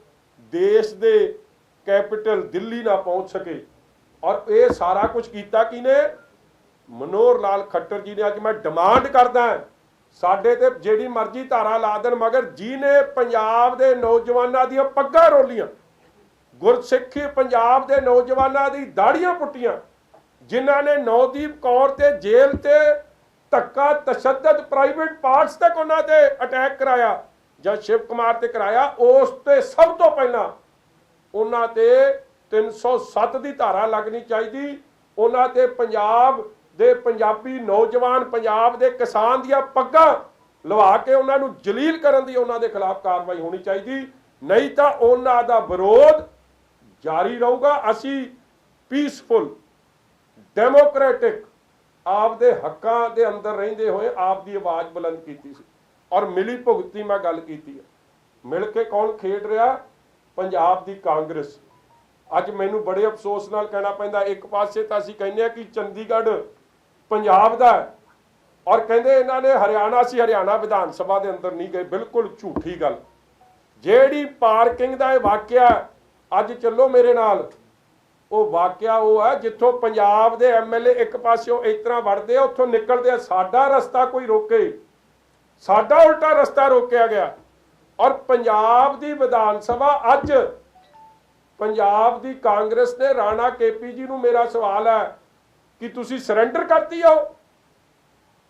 ਦੇਸ਼ ਦੇ ਕੈਪੀਟਲ ਦਿੱਲੀ ਨਾ ਪਹੁੰਚ ਸਕੇ। ਔਰ ਇਹ ਸਾਰਾ ਕੁਝ ਕੀਤਾ ਕਿਹਨੇ? ਮਨੋਹਰ ਲਾਲ ਖੱਟਰ ਜੀ ਨੇ। ਅੱਜ ਮੈਂ ਡਿਮਾਂਡ ਕਰਦਾ, ਸਾਡੇ ਤੇ ਜਿਹੜੀ ਮਰਜ਼ੀ ਧਾਰਾ ਲਾ ਦੇਣ, ਮਗਰ ਜਿਹਨੇ ਪੰਜਾਬ ਦੇ ਨੌਜਵਾਨਾਂ ਦੀਆਂ ਪੱਗਾਂ ਰੋਲੀਆਂ, ਗੁਰਸਿੱਖੀ ਪੰਜਾਬ ਦੇ ਨੌਜਵਾਨਾਂ ਦੀ ਦਾੜੀਆਂ ਪੁੱਟੀਆਂ, ਜਿਨ੍ਹਾਂ ਨੇ ਨੌਦੀਪ ਕੌਰ ਤੇ ਜੇਲ੍ਹ ਤੇ ਧੱਕਾ, ਤਸ਼ੱਦਦ, ਪ੍ਰਾਈਵੇਟ ਪਾਰਟਸ ਤੱਕ ਉਹਨਾਂ ਤੇ ਅਟੈਕ ਕਰਾਇਆ ਜਾਂ ਸ਼ਿਵ ਕੁਮਾਰ ਤੇ ਕਰਾਇਆ, ਉਸ ਤੇ ਸਭ ਤੋਂ ਪਹਿਲਾਂ ਉਹਨਾਂ ਤੇ 307 ਦੀ ਧਾਰਾ ਲੱਗਣੀ ਚਾਹੀਦੀ। ਉਹਨਾਂ ਤੇ ਪੰਜਾਬ ਦੇ ਪੰਜਾਬੀ ਨੌਜਵਾਨ, ਪੰਜਾਬ ਦੇ ਕਿਸਾਨ ਦੀਆਂ ਪੱਗਾਂ ਲਵਾ ਕੇ ਉਹਨਾਂ ਨੂੰ ਜਲੀਲ ਕਰਨ ਦੀ ਉਹਨਾਂ ਦੇ ਖਿਲਾਫ ਕਾਰਵਾਈ ਹੋਣੀ ਚਾਹੀਦੀ। ਨਹੀਂ ਤਾਂ ਉਹਨਾਂ ਦਾ ਵਿਰੋਧ ਜਾਰੀ ਰਹੂਗਾ। ਅਸੀਂ ਪੀਸਫੁਲ, ਡੈਮੋਕ੍ਰੈਟਿਕ, ਆਪਦੇ ਹੱਕਾਂ ਦੇ ਅੰਦਰ ਰਹਿੰਦੇ ਹੋਏ ਆਪ ਦੀ ਆਵਾਜ਼ ਬੁਲੰਦ ਕੀਤੀ ਸੀ। ਔਰ ਮਿਲੀ ਭੁਗਤੀ ਮੈਂ ਗੱਲ ਕੀਤੀ ਹੈ। ਮਿਲ ਕੇ ਕੌਣ ਖੇਡ ਰਿਹਾ? ਪੰਜਾਬ ਦੀ ਕਾਂਗਰਸ। ਅੱਜ ਮੈਨੂੰ ਬੜੇ ਅਫਸੋਸ ਨਾਲ ਕਹਿਣਾ ਪੈਂਦਾ, ਇੱਕ ਪਾਸੇ ਤਾਂ ਅਸੀਂ ਕਹਿੰਦੇ ਆ ਕਿ ਚੰਡੀਗੜ੍ਹ ਪੰਜਾਬ ਦਾ ਹੈ, ਔਰ ਕਹਿੰਦੇ ਇਹਨਾਂ ਨੇ ਹਰਿਆਣਾ ਸੀ, ਹਰਿਆਣਾ ਵਿਧਾਨ ਸਭਾ ਦੇ ਅੰਦਰ ਨਹੀਂ ਗਏ। ਬਿਲਕੁਲ ਝੂਠੀ ਗੱਲ। ਜਿਹੜੀ ਪਾਰਕਿੰਗ ਦਾ ਇਹ ਵਾਕਿਆ, ਅੱਜ ਚੱਲੋ ਮੇਰੇ ਨਾਲ, ਉਹ ਵਾਕਿਆ ਉਹ ਹੈ ਜਿੱਥੋਂ ਪੰਜਾਬ ਦੇ MLA ਇੱਕ ਪਾਸਿਓਂ ਇਸ ਤਰ੍ਹਾਂ ਵੜਦੇ ਆ, ਉੱਥੋਂ ਨਿਕਲਦੇ ਆ, ਸਾਡਾ ਰਸਤਾ ਕੋਈ ਰੋਕੇ, ਸਾਡਾ ਉਲਟਾ ਰਸਤਾ ਰੋਕਿਆ ਗਿਆ। ਔਰ ਪੰਜਾਬ ਦੀ ਵਿਧਾਨ ਸਭਾ ਅੱਜ ਪੰਜਾਬ ਦੀ ਕਾਂਗਰਸ ਨੇ ਰਾਣਾ KP ਜੀ ਨੂੰ ਮੇਰਾ ਸਵਾਲ ਹੈ ਕਿ ਤੁਸੀਂ ਸਰੈਂਡਰ ਕਰਤੀ ਹੋ?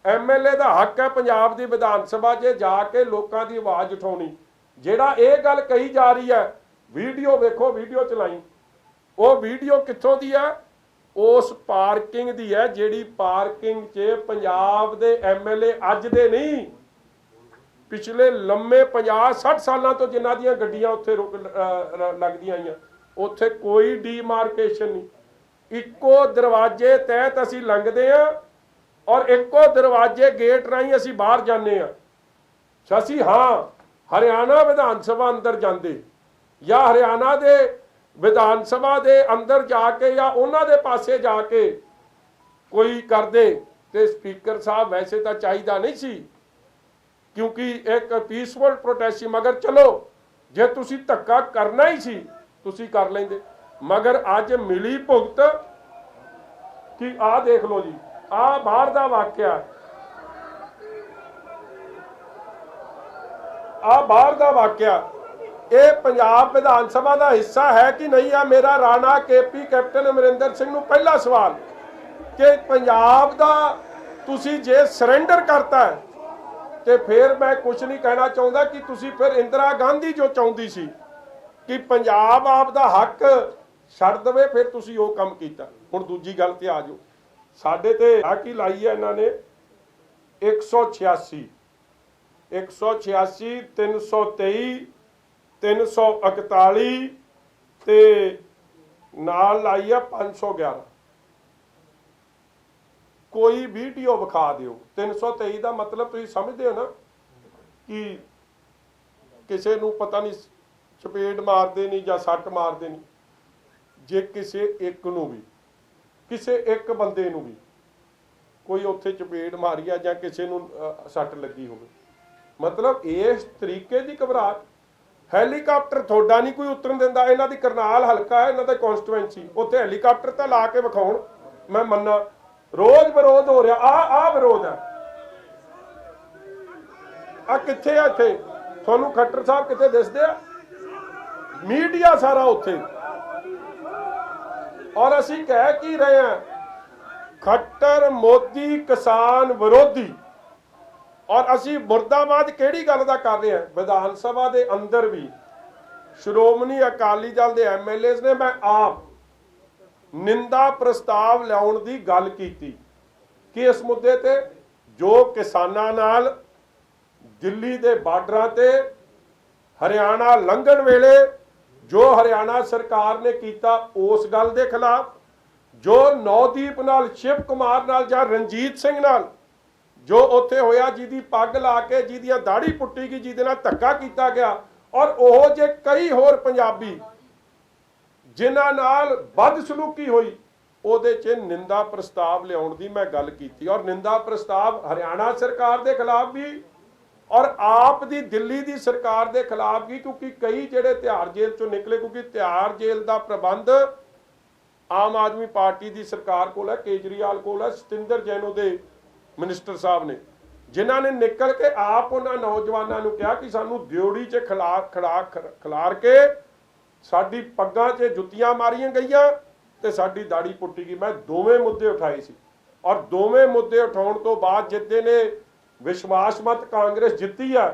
MLA ਦਾ ਹੱਕ ਹੈ ਪੰਜਾਬ ਦੀ ਵਿਧਾਨ ਸਭਾ 'ਚ ਜਾ ਕੇ ਲੋਕਾਂ ਦੀ ਆਵਾਜ਼ ਉਠਾਉਣੀ। ਜਿਹੜਾ ਇਹ ਗੱਲ ਕਹੀ ਜਾ ਰਹੀ ਹੈ, ਵੀਡੀਓ ਵੇਖੋ, ਵੀਡੀਓ ਚਲਾਈ, ਉਹ ਵੀਡੀਓ ਕਿੱਥੋਂ ਦੀ ਹੈ? ਉਸ ਪਾਰਕਿੰਗ ਦੀ ਹੈ, ਜਿਹੜੀ ਪਾਰਕਿੰਗ 'ਚ ਪੰਜਾਬ ਦੇ MLA ਅੱਜ ਦੇ ਨਹੀਂ, ਪਿਛਲੇ ਲੰਮੇ 50-60 ਸਾਲਾਂ ਤੋਂ ਜਿਨ੍ਹਾਂ ਦੀਆਂ ਗੱਡੀਆਂ ਉੱਥੇ ਲੱਗਦੀਆਂ ਆਈਆਂ, ਉੱਥੇ ਕੋਈ ਡੀਮਾਰਕੇਸ਼ਨ ਨਹੀਂ। ਇੱਕੋ ਦਰਵਾਜ਼ੇ ਤਹਿਤ ਅਸੀਂ ਲੰਘਦੇ ਹਾਂ ਔਰ ਇੱਕੋ ਦਰਵਾਜ਼ੇ ਗੇਟ ਰਾਹੀਂ ਅਸੀਂ ਬਾਹਰ ਜਾਂਦੇ ਹਾਂ। ਅਸੀਂ ਹਾਂ ਹਰਿਆਣਾ ਵਿਧਾਨ ਸਭਾ ਅੰਦਰ ਜਾਂਦੇ ਜਾਂ ਹਰਿਆਣਾ ਦੇ ਵਿਧਾਨ ਸਭਾ ਦੇ ਅੰਦਰ ਜਾ ਕੇ ਜਾਂ ਉਹਨਾਂ ਦੇ ਪਾਸੇ ਜਾ ਕੇ ਕੋਈ ਕਰਦੇ ਤੇ ਸਪੀਕਰ ਸਾਹਿਬ ਵੈਸੇ ਤਾਂ ਚਾਹੀਦਾ ਨਹੀਂ ਸੀ, ਕਿਉਂਕਿ ਇੱਕ ਪੀਸਫੁਲ ਪ੍ਰੋਟੈਸਟ ਸੀ। ਮਗਰ ਚਲੋ ਜੇ ਤੁਸੀਂ ਧੱਕਾ ਕਰਨਾ ਹੀ ਸੀ ਤੁਸੀਂ ਕਰ ਲੈਂਦੇ। ਮਗਰ ਅੱਜ ਮਿਲੀ ਭੁਗਤ ਕਿ ਆਹ ਦੇਖ ਲਓ ਜੀ, ਆਹ ਬਾਹਰ ਦਾ ਵਾਕਿਆ, ਆ ਬਾਹਰ ਦਾ ਵਾਕਿਆ, ਇਹ ਪੰਜਾਬ ਵਿਧਾਨ ਸਭਾ ਦਾ ਹਿੱਸਾ ਹੈ ਕਿ ਨਹੀਂ? ਆ ਮੇਰਾ ਰਾਣਾ ਕੇਪੀ ਕੈਪਟਨ ਅਮਰਿੰਦਰ ਸਿੰਘ ਨੂੰ ਪਹਿਲਾ ਸਵਾਲ ਕਿ ਪੰਜਾਬ ਦਾ ਤੁਸੀਂ ਜੇ ਸਰੈਂਡਰ ਕਰਤਾ ਹੈ ਤੇ ਫਿਰ ਮੈਂ ਕੁਝ ਨਹੀਂ ਕਹਿਣਾ ਚਾਹੁੰਦਾ ਕਿ ਤੁਸੀਂ ਫਿਰ ਇੰਦਰਾ ਗਾਂਧੀ ਜੋ ਚਾਹੁੰਦੀ ਸੀ ਕਿ ਪੰਜਾਬ ਆਪ ਦਾ ਹੱਕ ਛੱਡ ਦੇਵੇ, ਫਿਰ ਤੁਸੀਂ ਉਹ ਕੰਮ ਕੀਤਾ। ਹੁਣ ਦੂਜੀ ਗੱਲ ਤੇ ਆ ਜਾਓ, ਸਾਡੇ ਤੇ ਆ ਕੀ ਲਾਈ ਹੈ ਇਹਨਾਂ ਨੇ 186 186 323 341 ਤੇ ਨਾਲ ਲਾਈ ਆ 511। ਕੋਈ ਵੀਡੀਓ ਵਿਖਾ ਦਿਓ। 323 ਦਾ ਮਤਲਬ ਤੁਸੀਂ ਸਮਝਦੇ ਹੋ ਨਾ ਕਿ ਕਿਸੇ ਨੂੰ ਪਤਾ ਨਹੀਂ ਚਪੇੜ ਮਾਰਦੇ ਨਹੀਂ ਜਾਂ ਸੱਟ ਮਾਰਦੇ ਨਹੀਂ। ਜੇ ਕਿਸੇ ਇੱਕ ਨੂੰ ਵੀ, ਕਿਸੇ ਇੱਕ ਬੰਦੇ ਨੂੰ ਵੀ ਕੋਈ ਉੱਥੇ ਚਪੇੜ ਮਾਰੀ ਆ ਜਾਂ ਕਿਸੇ ਨੂੰ ਸੱਟ ਲੱਗੀ ਹੋਵੇ, ਮਤਲਬ ਇਸ ਤਰੀਕੇ ਦੀ ਘਬਰਾਹਟ। ਹੈਲੀਕਾਪਟਰ ਤੁਹਾਡਾ ਨਹੀਂ ਕੋਈ ਉਤਰਨ ਦਿੰਦਾ, ਇਹਨਾਂ ਦੀ ਕਰਨਾਲ ਹਲਕਾ ਹੈ, ਇਹਨਾਂ ਦਾ ਕਨਸਟੀਟੂਐਂਸੀ, ਉੱਥੇ ਹੈਲੀਕਾਪਟਰ ਤਾਂ ਲਾ ਕੇ ਵਿਖਾਉਣ, ਮੈਂ ਮੰਨਾਂ। ਰੋਜ਼ ਵਿਰੋਧ ਹੋ ਰਿਹਾ, ਆ ਵਿਰੋਧ ਹੈ, ਆ ਕਿੱਥੇ ਆ? ਇੱਥੇ ਤੁਹਾਨੂੰ ਖੱਟਰ ਸਾਹਿਬ ਕਿੱਥੇ ਦਿਸਦੇ ਆ? ਮੀਡੀਆ ਸਾਰਾ ਉੱਥੇ। ਔਰ ਅਸੀਂ ਕਹਿ ਕੀ ਰਹੇ ਹਾਂ? ਖੱਟਰ ਮੋਦੀ ਕਿਸਾਨ ਵਿਰੋਧੀ। ਔਰ ਅਸੀਂ ਮੁਰਦਾਬਾਦ ਕਿਹੜੀ ਗੱਲ ਦਾ ਕਰ ਰਹੇ ਹਾਂ? ਵਿਧਾਨ ਸਭਾ ਦੇ ਅੰਦਰ ਵੀ ਸ਼੍ਰੋਮਣੀ ਅਕਾਲੀ ਦਲ ਦੇ ਐਮਐਲਏਜ਼ ਨੇ ਮੈਂ ਆਪ ਨਿੰਦਾ ਪ੍ਰਸਤਾਵ ਲਿਆਉਣ ਦੀ ਗੱਲ ਕੀਤੀ ਕਿ ਇਸ ਮੁੱਦੇ ਤੇ ਜੋ ਕਿਸਾਨਾਂ ਨਾਲ ਦਿੱਲੀ ਦੇ ਬਾਰਡਰਾਂ ਤੇ ਹਰਿਆਣਾ ਲੰਘਣ ਵੇਲੇ ਜੋ ਹਰਿਆਣਾ ਸਰਕਾਰ ਨੇ ਕੀਤਾ ਉਸ ਗੱਲ ਦੇ ਖਿਲਾਫ, ਜੋ ਨੌਦੀਪ ਨਾਲ, ਸ਼ਿਵ ਕੁਮਾਰ ਨਾਲ ਜਾਂ ਰਣਜੀਤ ਸਿੰਘ ਨਾਲ ਜੋ ਉੱਥੇ ਹੋਇਆ, ਜਿਹਦੀ ਪੱਗ ਲਾ ਕੇ ਜਿਹਦੀਆਂ ਦਾੜੀ ਪੁੱਟੀ ਗਈ, ਜਿਹਦੇ ਨਾਲ ਧੱਕਾ ਕੀਤਾ ਗਿਆ, ਔਰ ਉਹ ਜੇ ਕਈ ਹੋਰ ਪੰਜਾਬੀ ਜਿਨ੍ਹਾਂ ਨਾਲ ਬਦਸਲੂਕੀ ਹੋਈ, ਉਹਦੇ 'ਚ ਨਿੰਦਾ ਪ੍ਰਸਤਾਵ ਲਿਆਉਣ ਦੀ ਮੈਂ ਗੱਲ ਕੀਤੀ। ਔਰ ਨਿੰਦਾ ਪ੍ਰਸਤਾਵ ਹਰਿਆਣਾ ਸਰਕਾਰ ਦੇ ਖਿਲਾਫ ਵੀ ਔਰ ਆਪ ਦੀ ਦਿੱਲੀ ਦੀ ਸਰਕਾਰ ਦੇ ਖਿਲਾਫ ਵੀ, ਕਿਉਂਕਿ ਕਈ ਜਿਹੜੇ ਤਿਹਾੜ ਜੇਲ੍ਹ ਚੋਂ ਨਿਕਲੇ, ਕਿਉਂਕਿ ਤਿਹਾੜ ਜੇਲ੍ਹ ਦਾ ਪ੍ਰਬੰਧ ਆਮ ਆਦਮੀ ਪਾਰਟੀ ਦੀ ਸਰਕਾਰ ਕੋਲ ਹੈ, ਕੇਜਰੀਵਾਲ ਕੋਲ ਹੈ, ਸਤਿੰਦਰ ਜੈਨ ਉਹਦੇ ਮਿਨਿਸਟਰ ਸਾਹਿਬ ਨੇ, ਜਿਨ੍ਹਾਂ ਨੇ ਨਿਕਲ ਕੇ ਆਪ ਉਹਨਾਂ ਨੌਜਵਾਨਾਂ ਨੂੰ ਕਿਹਾ ਕਿ ਸਾਨੂੰ ਦਿਉੜੀ 'ਚ ਖਿਲਾਰ ਕੇ ਸਾਡੀ ਪੱਗਾਂ 'ਚ ਜੁੱਤੀਆਂ ਮਾਰੀਆਂ ਗਈਆਂ ਤੇ ਸਾਡੀ ਦਾੜੀ ਪੁੱਟੀ ਗਈ। ਮੈਂ ਦੋਵੇਂ ਮੁੱਦੇ ਉਠਾਏ ਸੀ ਔਰ ਦੋਵੇਂ ਮੁੱਦੇ ਉਠਾਉਣ ਤੋਂ ਬਾਅਦ ਜਿੱਦੇ ਨੇ ਵਿਸ਼ਵਾਸ ਮਤ ਕਾਂਗਰਸ ਜਿੱਤੀ ਆ,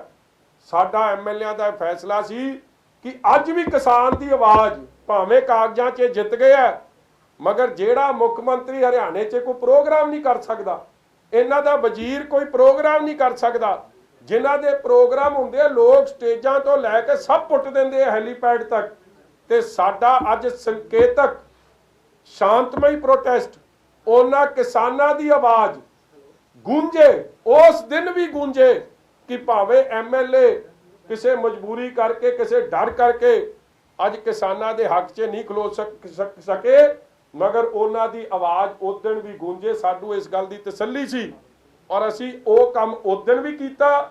ਸਾਡਾ ਐਮਐਲਏ ਦਾ ਫੈਸਲਾ ਸੀ ਕਿ ਅੱਜ ਵੀ ਕਿਸਾਨ ਦੀ ਆਵਾਜ਼ ਭਾਵੇਂ ਕਾਗਜ਼ਾਂ 'ਚ ਜਿੱਤ ਗਿਆ, ਮਗਰ ਜਿਹੜਾ ਮੁੱਖ ਮੰਤਰੀ ਹਰਿਆਣੇ 'ਚ ਕੋਈ ਪ੍ਰੋਗਰਾਮ ਨਹੀਂ ਕਰ ਸਕਦਾ, ਇਹਨਾਂ ਦਾ ਵਜ਼ੀਰ ਕੋਈ ਪ੍ਰੋਗਰਾਮ ਨਹੀਂ ਕਰ ਸਕਦਾ, ਜਿਨ੍ਹਾਂ ਦੇ ਪ੍ਰੋਗਰਾਮ ਹੁੰਦੇ ਆ ਲੋਕ ਸਟੇਜਾਂ ਤੋਂ ਲੈ ਕੇ ਸਭ ਪੁੱਟ ਦਿੰਦੇ ਆ ਹੈਲੀਪੈਡ ਤੱਕ, ਤੇ ਸਾਡਾ ਅੱਜ ਸੰਕੇਤਕ ਸ਼ਾਂਤਮਈ ਪ੍ਰੋਟੈਸਟ, ਉਹਨਾਂ ਕਿਸਾਨਾਂ ਦੀ ਆਵਾਜ਼ ਗੂੰਜੇ, ਉਸ ਦਿਨ ਵੀ ਗੂੰਜੇ ਕਿ ਭਾਵੇਂ ਐਮਐਲਏ ਕਿਸੇ ਮਜਬੂਰੀ ਕਰਕੇ, ਕਿਸੇ ਡਰ ਕਰਕੇ ਅੱਜ ਕਿਸਾਨਾਂ ਦੇ ਹੱਕ 'ਚ ਨਹੀਂ ਖਲੋ ਸਕੇ, ਮਗਰ ਉਹਨਾਂ ਦੀ ਆਵਾਜ਼ ਉਸ ਦਿਨ ਵੀ ਗੂੰਜੇ। ਸਾਨੂੰ ਇਸ ਗੱਲ ਦੀ ਤਸੱਲੀ ਸੀ ਔਰ ਅਸੀਂ ਉਹ ਕੰਮ ਉਸ ਦਿਨ ਵੀ ਕੀਤਾ,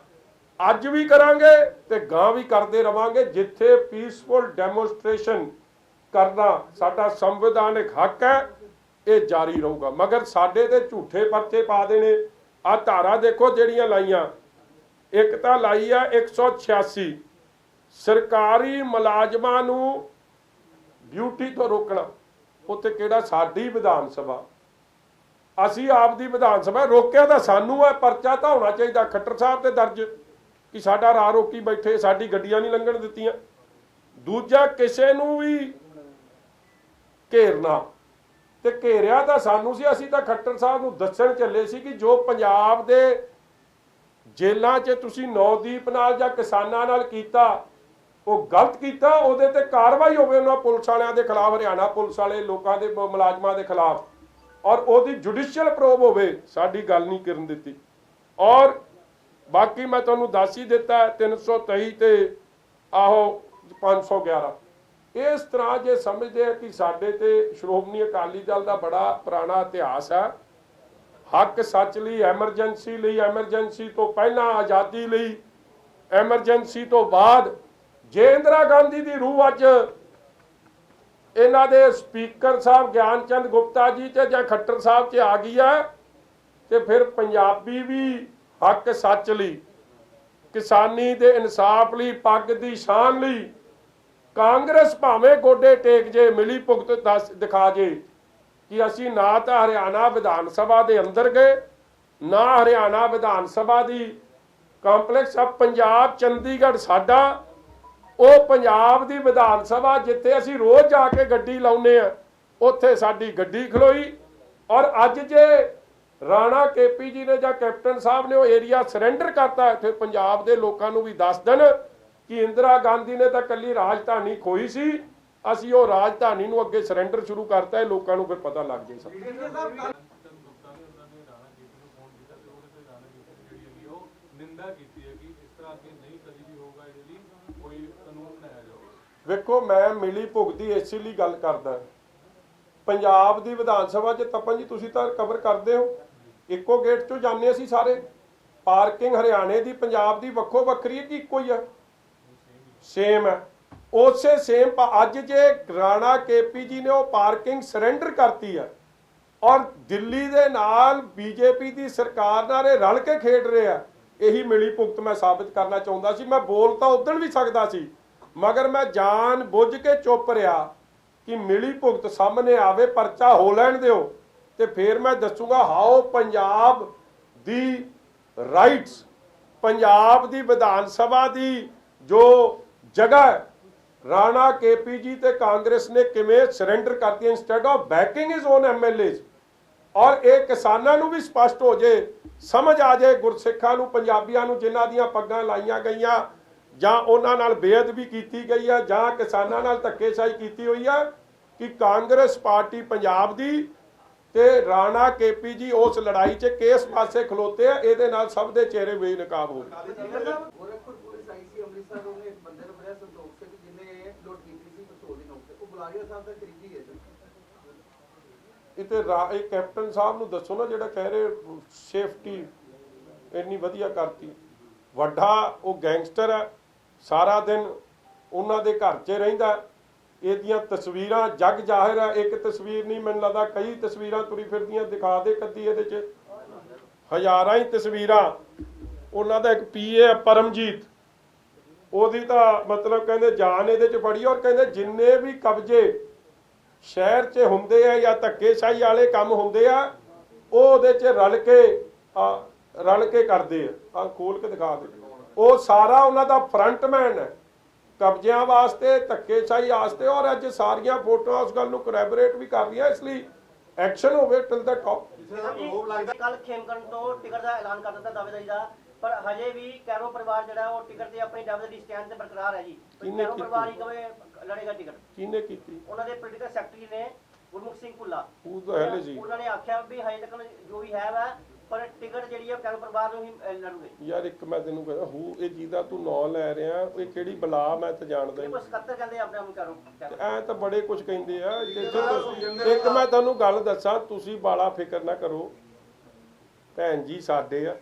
ਅੱਜ ਵੀ ਕਰਾਂਗੇ ਤੇ ਗਾਂ ਵੀ ਕਰਦੇ ਰਵਾਂਗੇ। ਜਿੱਥੇ ਪੀਸਫੁਲ ਡੈਮੋਨਸਟ੍ਰੇਸ਼ਨ ਕਰਨਾ ਸਾਡਾ ਸੰਵਿਧਾਨਿਕ ਹੱਕ ਹੈ, ਇਹ ਜਾਰੀ ਰਹੂਗਾ। ਮਗਰ ਸਾਡੇ ਤੇ ਝੂਠੇ ਪਰਚੇ ਪਾ ਦੇਣੇ। ਆ ਧਾਰਾ ਦੇਖੋ ਜਿਹੜੀਆਂ ਲਾਈਆਂ, ਇੱਕ ਤਾਂ ਲਾਈ ਆ 186 ਸਰਕਾਰੀ ਮੁਲਾਜ਼ਮਾਂ ਨੂੰ ਡਿਊਟੀ ਤੋਂ ਰੋਕਣਾ। ਉੱਥੇ ਕਿਹੜਾ ਸਾਡੀ ਵਿਧਾਨ ਸਭਾ, ਅਸੀਂ ਆਪ ਦੀ ਵਿਧਾਨ ਸਭਾ, ਰੋਕਿਆ ਤਾਂ ਸਾਨੂੰ ਹੈ, ਪਰਚਾ ਤਾਂ ਹੋਣਾ ਚਾਹੀਦਾ ਖੱਟਰ ਸਾਹਿਬ ਤੇ ਦਰਜ ਕਿ ਸਾਡਾ ਰਾਹ ਰੋਕੀ ਬੈਠੇ, ਸਾਡੀ ਗੱਡੀਆਂ ਨਹੀਂ ਲੰਘਣ ਦਿੱਤੀਆਂ। ਦੂਜਾ ਕਿਸੇ ਨੂੰ ਵੀ ਘੇਰਨਾ, ਤੇ ਘੇਰਿਆ ਤਾਂ ਸਾਨੂੰ ਸੀ। ਅਸੀਂ ਤਾਂ ਖੱਟਰ ਸਾਹਿਬ ਨੂੰ ਦੱਸਣ ਚੱਲੇ ਸੀ ਕਿ ਜੋ ਪੰਜਾਬ ਦੇ ਜੇਲ੍ਹਾਂ 'ਚ ਤੁਸੀਂ ਨੌਦੀਪ ਨਾਲ ਜਾਂ ਕਿਸਾਨਾਂ ਨਾਲ ਕੀਤਾ, ਉਹ ਗਲਤ ਕੀਤਾ, ਉਹਦੇ ਤੇ ਕਾਰਵਾਈ ਹੋਵੇ ਉਹਨਾਂ ਪੁਲਿਸ ਵਾਲਿਆਂ ਦੇ ਖਿਲਾਫ, ਹਰਿਆਣਾ ਪੁਲਿਸ ਵਾਲੇ ਲੋਕਾਂ ਦੇ ਮੁਲਾਜ਼ਮਾਂ ਦੇ ਖਿਲਾਫ, ਔਰ ਉਹਦੀ ਜੁਡੀਸ਼ੀਅਲ ਪ੍ਰੋਬ ਹੋਵੇ। ਸਾਡੀ ਗੱਲ ਨਹੀਂ ਕਰਨ ਦਿੱਤੀ। ਔਰ बाकी मैं तुहानूं दस ही दिता 323 ते आहो 511। इस तरह जे समझते हैं कि साडे ते श्रोमणी अकाली दल का बड़ा पुराना इतिहास है, हक सच लई एमरजेंसी तो पहला आज़ादी लई एमरजेंसी तो बाद जे इंदिरा गांधी की रूह अज इन्हां दे स्पीकर साहब ज्ञानचंद गुप्ता जी ते जां खट्टर साहब च आ गई है तो फिर पंजाबी भी हक सच लई किसानी दे इंसाफ लई पग दी शान लई कांग्रेस भावें गोडे टेक जे मिली भुगत दस दिखा जे कि असी ना तो हरियाणा विधान सभा के अंदर गए ना हरियाणा विधान सभा की ਕੰਪਲੈਕਸ ਆ पंजाब चंडीगढ़ साडा ਉਹ पंजाब की विधान सभा जिथे असी रोज़ जाके गड्डी लाउने आ उत्थे साडी गड्डी खलोई। और अज जे राणा केपी जी ने ਜਾਂ कैप्टन साहब ने वो एरिया सरेंडर करता है, फिर पंजाब के लोगों को भी दस देन कि इंदिरा गांधी ने तो कली राजधानी खोई सी, असी वो राजधानी नूं अगे सरेंडर शुरू करता है, लोगों को फिर पता लग जाए सब। निंदा की है कि इस तरह आगे नहीं कभी भी होगा, ਇਹਦੇ ਲਈ कोई कानून बनाया जाएगा। ਵੇਖੋ ਮੈਂ ਮਿਲੀ ਭੁਗਤੀ ਇਸੇ ਲਈ ਗੱਲ ਕਰਦਾ, ਪੰਜਾਬ ਦੀ ਵਿਧਾਨ ਸਭਾ 'ਚ ਤਪਨ ਜੀ ਤੁਸੀਂ ਤਾਂ ਕਵਰ ਕਰਦੇ ਹੋ, ਇੱਕੋ ਗੇਟ 'ਚੋਂ ਜਾਂਦੇ ਅਸੀਂ ਸਾਰੇ। ਪਾਰਕਿੰਗ ਹਰਿਆਣੇ ਦੀ ਪੰਜਾਬ ਦੀ ਵੱਖੋ ਵੱਖਰੀ ਹੈ ਕਿ ਇੱਕੋ ਹੀ ਆ? ਸੇਮ ਹੈ। ਉਸੇ ਸੇਮ ਅੱਜ ਜੇ ਰਾਣਾ ਕੇਪੀ ਜੀ ਨੇ ਉਹ ਪਾਰਕਿੰਗ ਸਰੈਂਡਰ ਕਰਤੀ ਹੈ ਔਰ ਦਿੱਲੀ ਦੇ ਨਾਲ ਬੀਜੇਪੀ ਦੀ ਸਰਕਾਰ ਨਾਲ ਇਹ ਰਲ ਕੇ ਖੇਡ ਰਹੇ ਆ, यही मिली भुगत मैं साबित करना चाहता सी। मैं बोल तो उदण भी सकता सी मगर मैं जान बुझ के चुप रहा कि मिली भुगत सामने आवे, परचा हो लैण दिओ ते फिर मैं दसूंगा हाओ पंजाब दी राइट्स, पंजाब दी विधान सभा दी जो जगह राणा केपी जी ते कांग्रेस ने किवें सरेंडर करती instead of banking his own MLAs। और ये किसानों को भी स्पष्ट हो जाए, समझ आ जाए गुरसिखां नूं पंजाबियां नूं जिन्हां दियां पग्गां लाईयां गईयां जां उन्हां नाल बेअदबी कीती गई है जां किसानां नाल धक्केशाही कीती हुई है कि कांग्रेस पार्टी पंजाब दी ते राणा केपी जी उस लड़ाई 'च किस पासे खलोते हैं, इहदे नाल सब दे चेहरे बेनकाब हो गए। गोरखपुर पुलिस आई सी ਅੰਮ੍ਰਿਤਸਰ ਉਹਨੇ ਇੱਕ ਬੰਦੇ ਨੂੰ ਫੜਿਆ ਸੰਤੋਖ ਸਿੰਘ ਜਿਹਨੇ ਲੁੱਟ ਕੀਤੀ ਸੀ ਪਿਸਤੌਲ ਦੀ ਨੋਕ ਤੇ, ਉਹ ਬੁਲਾਰੀਆ ਸਾਹਿਬ ਦਾ ਕਰੀਬੀ ਹੈ ਜੀ। ਇਹ ਕੈਪਟਨ ਸਾਹਿਬ ਨੂੰ ਦੱਸੋ ਨਾ ਜਿਹੜਾ ਕਹਿ ਰਹੇ ਸੇਫਟੀ ਇੰਨੀ ਵਧੀਆ ਕਰਤੀ। ਵੱਡਾ ਉਹ ਗੈਂਗਸਟਰ ਹੈ, ਸਾਰਾ ਦਿਨ ਉਹਨਾਂ ਦੇ ਘਰ 'ਚ ਰਹਿੰਦਾ। ਇਹਦੀਆਂ ਤਸਵੀਰਾਂ ਜਗ ਜ਼ਾਹਿਰ ਹੈ, ਇੱਕ ਤਸਵੀਰ ਨਹੀਂ ਮੈਨੂੰ ਲੱਗਦਾ ਕਈ ਤਸਵੀਰਾਂ ਤੁਰੀ ਫਿਰਦੀਆਂ, ਦਿਖਾ ਦੇ ਕੱਦੀ ਇਹਦੇ 'ਚ ਹਜ਼ਾਰਾਂ ਹੀ ਤਸਵੀਰਾਂ। ਉਹਨਾਂ ਦਾ ਇੱਕ PA ਪਰਮਜੀਤ, ਉਹਦੀ ਤਾਂ ਮਤਲਬ ਕਹਿੰਦੇ ਜਾਨ ਇਹਦੇ 'ਚ ਫੜੀ। ਔਰ ਕਹਿੰਦੇ ਜਿੰਨੇ ਵੀ ਕਬਜ਼ੇ शहर च हुंदे आ या धक्केशाही वाले काम हुंदे आ ਉਹ ਉਹਦੇ 'ਚ ਰਲ ਕੇ ਕਰਦੇ ਆ। ਖੋਲ ਕੇ ਦਿਖਾ ਦੇ, ਉਹ ਸਾਰਾ ਉਹਨਾਂ ਦਾ ਫਰੰਟਮੈਨ ਹੈ ਕਬਜ਼ਿਆਂ ਵਾਸਤੇ, ਧੱਕੇਸ਼ਾਹੀ ਵਾਸਤੇ। ਔਰ ਅੱਜ ਸਾਰੀਆਂ ਫੋਟੋਆਂ ਉਸ ਗੱਲ ਨੂੰ ਕੋਰੈਬੋਰੇਟ ਵੀ ਕਰ ਰਹੀਆਂ, ਇਸ ਲਈ ਐਕਸ਼ਨ ਹੋਵੇ ਟਿਲ ਦਾ ਟੌਪ। ਕੱਲ ਖੇਮਕਰਨ ਤੋਂ ਟਿਕਟ ਦਾ ਐਲਾਨ ਕਰ ਦਿੱਤਾ ਦਾਅਵੇਦਾਰੀ ਦਾ, ਪਰ ਹਜੇ ਵੀ ਕੈਰੋ ਪਰਿਵਾਰ ਜਿਹੜਾ ਉਹ ਟਿਕਟ ਤੇ ਆਪਣੀ ਦਾਅਵੇਦਾਰੀ ਸਟੈਂਡ ਤੇ ਬਰਕਰਾਰ ਹੈ ਜੀ। ਕੈਰੋ ਪਰਿਵਾਰ ਹੀ ਕਵੇ ਲੜੇਗਾ ਟਿਕਟ। ਕਿਹਨੇ ਕੀਤੀ? ਉਹਨਾਂ ਦੇ ਪੋਲੀਟੀਕਲ ਸੈਕਟਰੀ ਨੇ ਗੁਰਮੁਖ ਸਿੰਘ ਭੁੱਲਾ। ਉਹਨਾਂ ਨੇ ਆਖਿਆ ਵੀ ਹਜੇ ਤੱਕ ਜੋ ਵੀ ਹੈ ਵਾ, ਪਰ ਟਿਕਟ ਜਿਹੜੀ ਹੈ ਕੈਰੋ ਪਰਿਵਾਰ ਨੂੰ ਹੀ ਲੜੂਗੇ। ਯਾਰ ਇੱਕ ਮੈਂ ਤੈਨੂੰ ਕਹਿੰਦਾ ਇਹ ਜਿਹਦਾ ਤੂੰ ਨਾਂ ਲੈ ਰਿਹਾ ਇਹ ਕਿਹੜੀ ਬਲਾ, ਮੈਂ ਤਾਂ ਜਾਣਦਾ ਹੀ। ਸਕੱਤਰ ਕਹਿੰਦੇ ਆਪਣੇ ਆਪ ਨੂੰ ਕੈਰੋ ਐ ਤਾਂ ਬੜੇ ਕੁਝ ਕਹਿੰਦੇ ਆ। ਇੱਕ ਮੈਂ ਤੁਹਾਨੂੰ ਗੱਲ ਦੱਸਾਂ, ਤੁਸੀਂ ਬਾਲਾ ਫਿਕਰ ਨਾ ਕਰੋ, ਭੈਣ ਜੀ ਸਾਡੇ ਆ,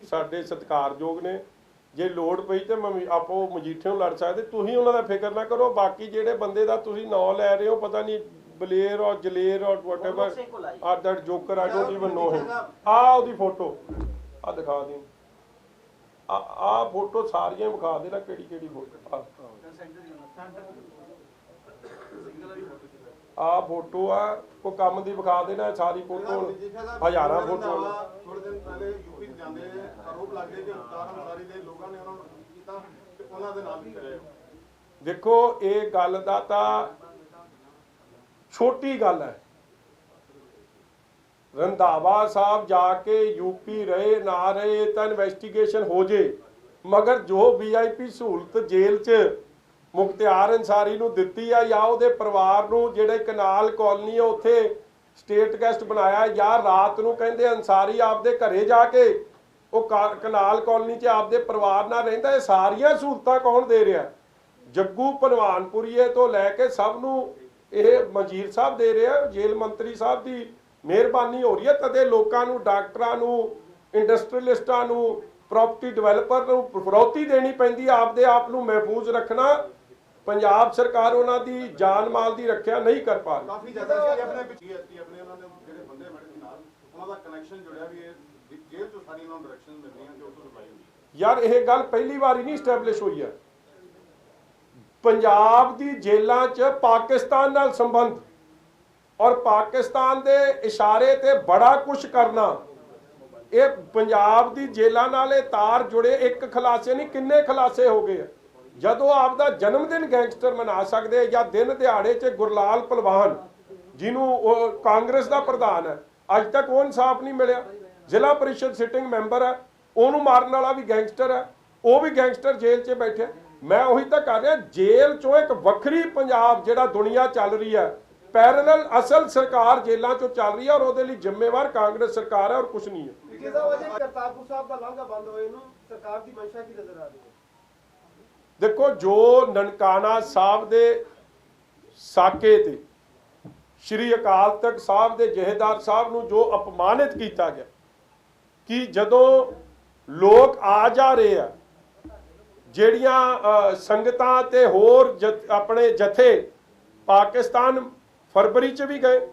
ਸਾਡੇ ਸਤਿਕਾਰਯੋਗ ਨੇ। ਜੇ ਲੋੜ ਪਈ ਤੇ ਆਪੋ ਮਜੀਠੇ ਨੂੰ ਲੜ ਸਕਦੇ, ਤੁਸੀਂ ਉਹਨਾਂ ਦਾ ਫਿਕਰ ਨਾ ਕਰੋ। ਬਾਕੀ ਜਿਹੜੇ ਬੰਦੇ ਦਾ ਤੁਸੀਂ ਨਾਂ ਲੈ ਰਹੇ ਹੋ, ਪਤਾ ਨਹੀਂ ਬਲੇਰ ਔਰ ਜਲੇਰ ਔਰ whatever are that joker, I don't even know him. ਆ ਉਹਦੀ ਫੋਟੋ ਆ ਦਿਖਾ ਦੇ, ਆ ਫੋਟੋ ਸਾਰੀਆਂ ਵਿਖਾ ਦੇ ਨਾ, ਕਿਹੜੀ ਕਿਹੜੀ ਫੋਟੋ। ਆ ਫੋਟੋ ਆ ਕੋਈ ਕੰਮ ਦੀ ਵਿਖਾ ਦੇਣਾ, ਸਾਰੀ ਫੋਟੋ ਹਜ਼ਾਰਾਂ ਫੋਟੋ। ਥੋੜੇ ਦਿਨ ਪਹਿਲੇ ਯੂਪੀ ਜਾਂਦੇ ਆਰੋਪ ਲੱਗੇ ਕਿ ਅਵਤਾਰ ਅੰਸਾਰੀ ਦੇ ਲੋਕਾਂ ਨੇ ਉਹਨਾਂ ਨੂੰ ਕੀਤਾ ਤੇ ਉਹਨਾਂ ਦੇ ਨਾਲ ਵੀ ਕਰਿਆ। ਦੇਖੋ ਇਹ ਗੱਲ ਦਾ ਤਾਂ ਛੋਟੀ ਗੱਲ ਹੈ। ਰੰਧਾਵਾ ਸਾਹਿਬ ਜਾ ਕੇ यूपी ਰਹੇ ਨਾ ਰਹੇ ਤਾਂ ਇਨਵੈਸਟੀਗੇਸ਼ਨ ਹੋ ਜੇ, ਮਗਰ ਜੋ VIP ਸਹੂਲਤ ਜੇਲ੍ਹ 'ਚ ਮੁਖਤਿਆਰ ਅੰਸਾਰੀ ਨੂੰ ਦਿੱਤੀ ਆ ਜਾਂ ਉਹਦੇ ਪਰਿਵਾਰ ਨੂੰ, ਜਿਹੜੇ ਕਨਾਲ ਕਾਲੋਨੀ ਆ ਉੱਥੇ ਸਟੇਟ ਗੈਸਟ ਬਣਾਇਆ, ਜਾਂ ਰਾਤ ਨੂੰ ਕਹਿੰਦੇ ਅੰਸਾਰੀ ਆਪਦੇ ਘਰੇ ਜਾ ਕੇ ਉਹ ਕਨਾਲ ਕਾਲੋਨੀ 'ਚ ਆਪਦੇ ਪਰਿਵਾਰ ਨਾਲ ਰਹਿੰਦਾ। ਇਹ ਸਾਰੀਆਂ ਸਹੂਲਤਾਂ ਕੌਣ ਦੇ ਰਿਹਾ? ਜੱਗੂ ਭਲਵਾਨਪੁਰੀਏ ਤੋਂ ਲੈ ਕੇ ਸਭ ਨੂੰ ਇਹ ਮਜੀਰ ਸਾਹਿਬ ਦੇ ਰਿਹਾ। ਜੇਲ੍ਹ ਮੰਤਰੀ ਸਾਹਿਬ ਦੀ ਮਿਹਰਬਾਨੀ ਹੋ ਰਹੀ ਹੈ, ਤਦੇ ਲੋਕਾਂ ਨੂੰ, ਡਾਕਟਰਾਂ ਨੂੰ, ਇੰਡਸਟਰੀਅਲਿਸਟਾਂ ਨੂੰ, ਪ੍ਰੋਪਰਟੀ ਡਿਵੈਲਪਰ ਨੂੰ ਫਰੌਤੀ ਦੇਣੀ ਪੈਂਦੀ। ਆਪਦੇ ਆਪ ਨੂੰ ਮਹਿਫੂਜ਼ ਰੱਖਣਾ, ਪੰਜਾਬ ਸਰਕਾਰ ਉਹਨਾਂ ਦੀ ਜਾਨ ਮਾਲ ਦੀ ਰੱਖਿਆ ਨਹੀਂ ਕਰ ਪਾ ਰਹੀ। ਕਾਫੀ ਜ਼ਿਆਦਾ ਸੀ ਆਪਣੇ ਪਿੱਛੇ ਆਪਣੇ ਉਹਨਾਂ ਦੇ ਜਿਹੜੇ ਬੰਦੇ ਮੈਡਮ ਨਾਲ ਉਹਨਾਂ ਦਾ ਕਨੈਕਸ਼ਨ ਜੁੜਿਆ ਵੀ ਇਹ ਜੇਲ੍ਹ ਤੋਂ ਸਾਰੀ ਉਹਨਾਂ ਨੂੰ ਡਾਇਰੈਕਸ਼ਨ ਮਿਲਦੀਆਂ ਤੇ ਉੱਥੋਂ ਸਪਲਾਈ ਹੁੰਦੀ ਹੈ। ਯਾਰ ਇਹ ਗੱਲ ਪਹਿਲੀ ਵਾਰੀ ਨਹੀਂ ਸਟੈਬਲਿਸ਼ ਹੋਈ ਹੈ। ਪੰਜਾਬ ਦੀ ਜੇਲ੍ਹਾਂ 'ਚ ਪਾਕਿਸਤਾਨ ਨਾਲ ਸੰਬੰਧ ਔਰ ਪਾਕਿਸਤਾਨ ਦੇ ਇਸ਼ਾਰੇ ਤੇ ਬੜਾ ਕੁਝ ਕਰਨਾ, ਇਹ ਪੰਜਾਬ ਦੀ ਜੇਲ੍ਹਾਂ ਨਾਲ ਇਹ ਤਾਰ ਜੁੜੇ। ਇੱਕ ਖੁਲਾਸੇ ਨਹੀਂ, ਕਿੰਨੇ ਖੁਲਾਸੇ ਹੋ ਗਏ ਆ। ਜਦੋਂ ਆਪਦਾ ਜਨਮ ਦਿਨ ਗੈਂਗਸਟਰ ਮਨਾ ਸਕਦੇ ਜਾਂ ਦਿਨ ਦਿਹਾੜੇ 'ਚ ਗੁਰਲਾਲ ਪਹਿਲਵਾਨ ਜਿਹਨੂੰ ਉਹ ਕਾਂਗਰਸ ਦਾ ਪ੍ਰਧਾਨ ਹੈ, ਅੱਜ ਤੱਕ ਉਹ ਇਨਸਾਫ ਨਹੀਂ ਮਿਲਿਆ। ਜ਼ਿਲ੍ਹਾ ਪਰਿਸ਼ਦ ਸਿਟਿੰਗ ਮੈਂਬਰ ਹੈ, ਉਹਨੂੰ ਮਾਰਨ ਵਾਲਾ ਵੀ ਗੈਂਗਸਟਰ ਹੈ, ਉਹ ਵੀ ਗੈਂਗਸਟਰ ਜੇਲ੍ਹ 'ਚ ਬੈਠੇ। ਮੈਂ ਉਹੀ ਤਾਂ ਕਰ ਰਿਹਾ, ਜੇਲ੍ਹ 'ਚੋਂ ਇੱਕ ਵੱਖਰੀ ਪੰਜਾਬ ਜਿਹੜਾ ਦੁਨੀਆ ਚੱਲ ਰਹੀ ਹੈ, ਪੈਰਲਲ ਅਸਲ ਸਰਕਾਰ ਜੇਲ੍ਹਾਂ 'ਚੋਂ ਚੱਲ ਰਹੀ ਹੈ ਔਰ ਉਹਦੇ ਲਈ ਜ਼ਿੰਮੇਵਾਰ ਕਾਂਗਰਸ ਸਰਕਾਰ ਹੈ ਔਰ ਕੁਝ ਨਹੀਂ ਹੈ। ਕਰਤਾਰਪੁਰ ਸਾਹਿਬ ਦਾ ਲਾਂਘਾ ਬੰਦ ਹੋਏ ਨੂੰ ਸਰਕਾਰ ਦੀ ਮਨਸ਼ਾ ਕੀ ਨਜ਼ਰ ਆ ਰਹੀ ਹੈ? ਦੇਖੋ, ਜੋ ਨਨਕਾਣਾ ਸਾਹਿਬ ਦੇ ਸਾਕੇ ਤੇ ਸ਼੍ਰੀ ਅਕਾਲ ਤਖਤ ਸਾਹਿਬ ਦੇ ਜਹੇਦਾਰ ਸਾਹਿਬ ਨੂੰ ਜੋ ਅਪਮਾਨਿਤ ਕੀਤਾ ਗਿਆ, ਕਿ ਜਦੋਂ ਲੋਕ ਆ ਜਾ ਰਹੇ ਆ, ਜਿਹੜੀਆਂ ਸੰਗਤਾਂ ਤੇ ਹੋਰ ਆਪਣੇ ਜਥੇ ਪਾਕਿਸਤਾਨ ਫਰਵਰੀ 'ਚ ਵੀ ਗਏ,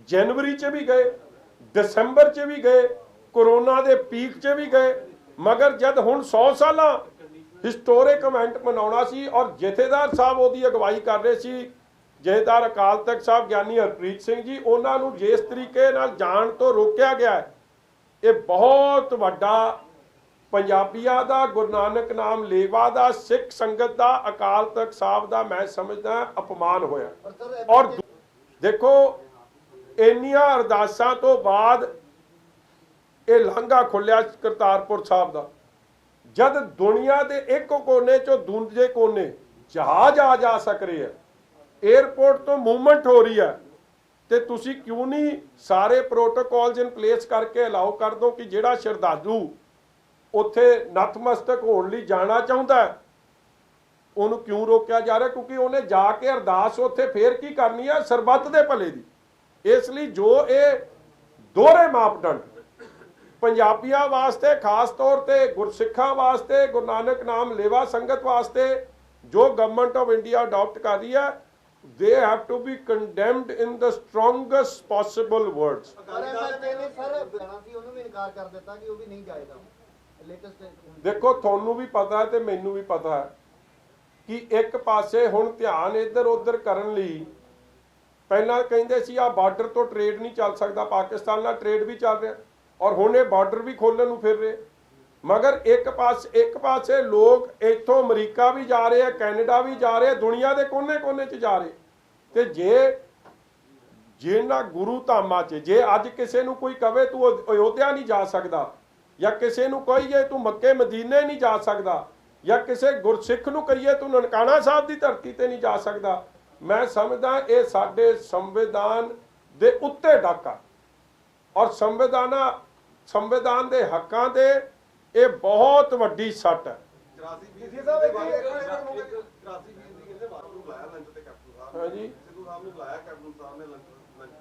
ਜਨਵਰੀ 'ਚ ਵੀ ਗਏ, ਦਸੰਬਰ 'ਚ ਵੀ ਗਏ, ਕੋਰੋਨਾ ਦੇ ਪੀਕ 'ਚ ਵੀ ਗਏ, ਮਗਰ ਜਦ ਹੁਣ 100 ਸਾਲਾ ਹਿਸਟੋਰਿਕ ਇਵੈਂਟ ਮਨਾਉਣਾ ਸੀ ਔਰ ਜਥੇਦਾਰ ਸਾਹਿਬ ਉਹਦੀ ਅਗਵਾਈ ਕਰ ਰਹੇ ਸੀ, ਜਥੇਦਾਰ ਅਕਾਲ ਤਖਤ ਸਾਹਿਬ ਗਿਆਨੀ ਹਰਪ੍ਰੀਤ ਸਿੰਘ ਜੀ, ਉਹਨਾਂ ਨੂੰ ਜਿਸ ਤਰੀਕੇ ਨਾਲ ਜਾਣ ਤੋਂ ਰੋਕਿਆ ਗਿਆ ਹੈ, ਇਹ ਬਹੁਤ ਵੱਡਾ ਪੰਜਾਬੀਆਂ ਦਾ, ਗੁਰੂ ਨਾਨਕ ਨਾਮ ਲੇਵਾ ਦਾ, ਸਿੱਖ ਸੰਗਤ ਦਾ, ਅਕਾਲ ਤਖਤ ਸਾਹਿਬ ਦਾ ਮੈਂ ਸਮਝਦਾ ਅਪਮਾਨ ਹੋਇਆ। ਔਰ ਦੇਖੋ, ਇੰਨੀਆਂ ਅਰਦਾਸਾਂ ਤੋਂ ਬਾਅਦ ਇਹ ਲਾਂਘਾ ਖੁੱਲਿਆ ਕਰਤਾਰਪੁਰ ਸਾਹਿਬ ਦਾ। ਜਦ ਦੁਨੀਆ ਦੇ ਇੱਕ ਕੋਨੇ ਚੋਂ ਦੂਜੇ ਕੋਨੇ ਜਹਾਜ਼ ਆ ਜਾ ਸਕ ਰਹੇ ਆ, 에ਅਰਪੋਰਟ ਤੋਂ ਮੂਵਮੈਂਟ ਹੋ ਰਹੀ ਹੈ, ਤੇ ਤੁਸੀਂ ਕਿਉਂ ਨਹੀਂ ਸਾਰੇ ਪ੍ਰੋਟੋਕੋਲਸ ਇਨ ਪਲੇਸ ਕਰਕੇ ਅਲਾਉ ਕਰ ਦੋ ਕਿ ਜਿਹੜਾ ਸ਼ਰਧਾਲੂ ਉੱਥੇ ਨਤਮਸਤਕ ਹੋਣ ਲਈ ਜਾਣਾ ਚਾਹੁੰਦਾ ਉਹਨੂੰ ਕਿਉਂ ਰੋਕਿਆ ਜਾ ਰਿਹਾ? ਕਿਉਂਕਿ ਉਹਨੇ ਜਾ ਕੇ ਅਰਦਾਸ ਉੱਥੇ ਫੇਰ ਕੀ ਕਰਨੀ ਹੈ? ਸਰਬੱਤ ਦੇ ਭਲੇ ਦੀ। ਇਸ ਲਈ ਜੋ ਇਹ ਦੋਹਰੇ ਮਾਪਦੰਡ ਪੰਜਾਬੀਆਂ ਵਾਸਤੇ, ਖਾਸ ਤੌਰ ਤੇ ਗੁਰਸਿੱਖਾਂ ਵਾਸਤੇ, ਗੁਰੂ ਨਾਨਕ ਨਾਮ ਲੇਵਾ ਸੰਗਤ ਵਾਸਤੇ ਜੋ ਗਵਰਨਮੈਂਟ ਆਫ ਇੰਡੀਆ ਅਡਾਪਟ ਕਰ ਰਹੀ ਹੈ, they have to be condemned in the strongest possible words. ਦੇਖੋ, ਤੁਹਾਨੂੰ ਵੀ ਪਤਾ ਹੈ ਤੇ ਮੈਨੂੰ ਵੀ ਪਤਾ ਹੈ ਕਿ ਇੱਕ ਪਾਸੇ ਹੁਣ ਧਿਆਨ ਇੱਧਰ ਉੱਧਰ ਕਰਨ ਲਈ ਪਹਿਲਾਂ ਕਹਿੰਦੇ ਸੀ ਆ ਬਾਰਡਰ ਤੋਂ ਟ੍ਰੇਡ ਨਹੀਂ ਚੱਲ ਸਕਦਾ, ਪਾਕਿਸਤਾਨ ਨਾਲ ਟ੍ਰੇਡ ਵੀ ਚੱਲ ਰਿਹਾ ਔਰ ਹੁਣ ਇਹ ਬਾਰਡਰ ਵੀ ਖੋਲ੍ਹਣ ਨੂੰ ਫਿਰ ਰਹੇ। ਮਗਰ ਇੱਕ ਪਾਸੇ ਲੋਕ ਇੱਥੋਂ ਅਮਰੀਕਾ ਵੀ ਜਾ ਰਹੇ ਆ, ਕੈਨੇਡਾ ਵੀ ਜਾ ਰਹੇ ਆ, ਦੁਨੀਆ ਦੇ ਕੋਨੇ-ਕੋਨੇ 'ਚ ਜਾ ਰਹੇ। ਤੇ ਜੇ ਨਾ ਗੁਰੂ ਧਾਮਾਂ 'ਚ ਜੇ ਅੱਜ ਕਿਸੇ ਨੂੰ ਕੋਈ ਕਵੇ ਤੂੰ ਅਯੋਧਿਆ ਨਹੀਂ ਜਾ ਸਕਦਾ, ਜਾਂ ਕਿਸੇ ਨੂੰ ਕਹੀਏ ਤੂੰ ਮੱਕੇ ਮਦੀਨੇ ਨਹੀਂ ਜਾ ਸਕਦਾ, ਜਾਂ ਕਿਸੇ ਗੁਰਸਿੱਖ ਨੂੰ ਕਹੀਏ ਤੂੰ ਨਨਕਾਣਾ ਸਾਹਿਬ ਦੀ ਧਰਤੀ ਤੇ ਨਹੀਂ ਜਾ ਸਕਦਾ, ਮੈਂ ਸਮਝਦਾ ਇਹ ਸਾਡੇ ਸੰਵਿਧਾਨ ਦੇ ਉੱਤੇ ਡਾਕਾ ਔਰ ਸੰਵਿਧਾਨ ਦੇ ਹੱਕਾਂ ਦੇ ਇਹ ਬਹੁਤ ਵੱਡੀ ਸੱਟ ਹੈ। 84 ਸਾਹਿਬ ਹਾਂਜੀ, ਸਿੱਧੂ ਸਾਹਿਬ ਨੇ ਬੁਲਾਇਆ ਕੈਪਟਨ ਸਾਹਿਬ ਨੇ ਲੰਚ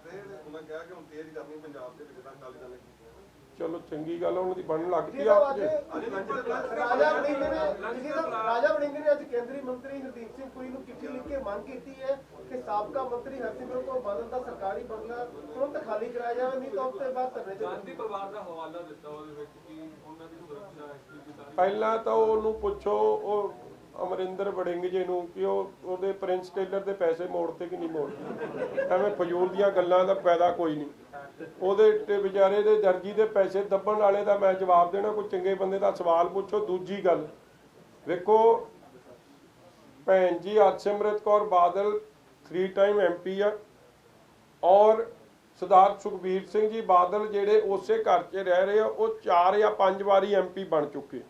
ਤੇ ਉਹਨਾਂ ਕਿਹਾ ਕਿ ਹੁਣ ਤੇਜ਼ ਕਰਨੀ ਪੰਜਾਬ ਦੇ ਵਿੱਚ ਤਾਂ ਅਕਾਲੀ ਦਲ ਨੇ ਕੀਤੀ। ਚਲੋ ਚੰਗੀ ਗੱਲ ਉਹਨਾਂ ਦੀ ਬਣਨ ਲੱਗ ਪਈ ਆ। ਰਾਜਾ ਵੜਿੰਗ ਨੇ ਅੱਜ ਕੇਂਦਰੀ ਮੰਤਰੀ ਹਰਦੀਪ ਸਿੰਘ ਪੁਰੀ ਨੂੰ ਚਿੱਠੀ ਲਿਖ ਕੇ ਮੰਗ ਕੀਤੀ ਹੈ ਕਿ ਸਾਬਕਾ ਮੰਤਰੀ ਹਰਸਿਮਰਤ ਕੌਰ ਬਾਦਲ ਦਾ ਸਰਕਾਰੀ ਬੰਗਲਾ ਤੁਰੰਤ ਖਾਲੀ ਕਰਾਇਆ ਜਾਵੇ, ਨਹੀਂ ਤਾਂ ਉਸ ਤੋਂ ਬਾਅਦ ਧਰਨੇ ਤੇ ਗਾਂਧੀ ਪਰਿਵਾਰ ਦਾ ਹਵਾਲਾ ਦਿੱਤਾ ਉਹਦੇ ਵਿੱਚ ਕਿ ਉਹਨਾਂ ਦੀ ਸੁਰੱਖਿਆ ਇਸ ਪਹਿਲਾਂ ਤਾਂ ਉਹਨੂੰ ਪੁੱਛੋ ਉਹ ਅਮਰਿੰਦਰ ਵੜਿੰਗ ਜੀ ਨੂੰ ਕਿ ਉਹਦੇ ਪ੍ਰਿੰਸ ਟੇਲਰ ਦੇ ਪੈਸੇ ਮੋੜਤੇ ਕਿ ਨਹੀਂ ਮੋੜਤੇ। ਐਵੇਂ ਫਜ਼ੂਲ ਦੀਆਂ ਗੱਲਾਂ ਦਾ ਫਾਇਦਾ ਕੋਈ ਨਹੀਂ। ਉਹਦੇ ਤੇ ਵਿਚਾਰੇ ਦੇ ਦਰਜੀ ਦੇ ਪੈਸੇ ਦੱਬਣ ਵਾਲੇ ਦਾ ਮੈਂ ਜਵਾਬ ਦੇਣਾ, ਕੋਈ ਚੰਗੇ ਬੰਦੇ ਦਾ ਸਵਾਲ ਪੁੱਛੋ। ਦੂਜੀ ਗੱਲ ਵੇਖੋ, ਭੈਣ ਜੀ ਹਰਸਿਮਰਤ ਕੌਰ ਬਾਦਲ 3 ਟਾਈਮ MP ਆ ਔਰ ਸਰਦਾਰ ਸੁਖਬੀਰ ਸਿੰਘ ਜੀ ਬਾਦਲ ਜਿਹੜੇ ਉਸੇ ਘਰ 'ਚ ਰਹਿ ਰਹੇ ਆ, ਉਹ 4 ਜਾਂ 5 ਵਾਰੀ MP ਬਣ ਚੁੱਕੇ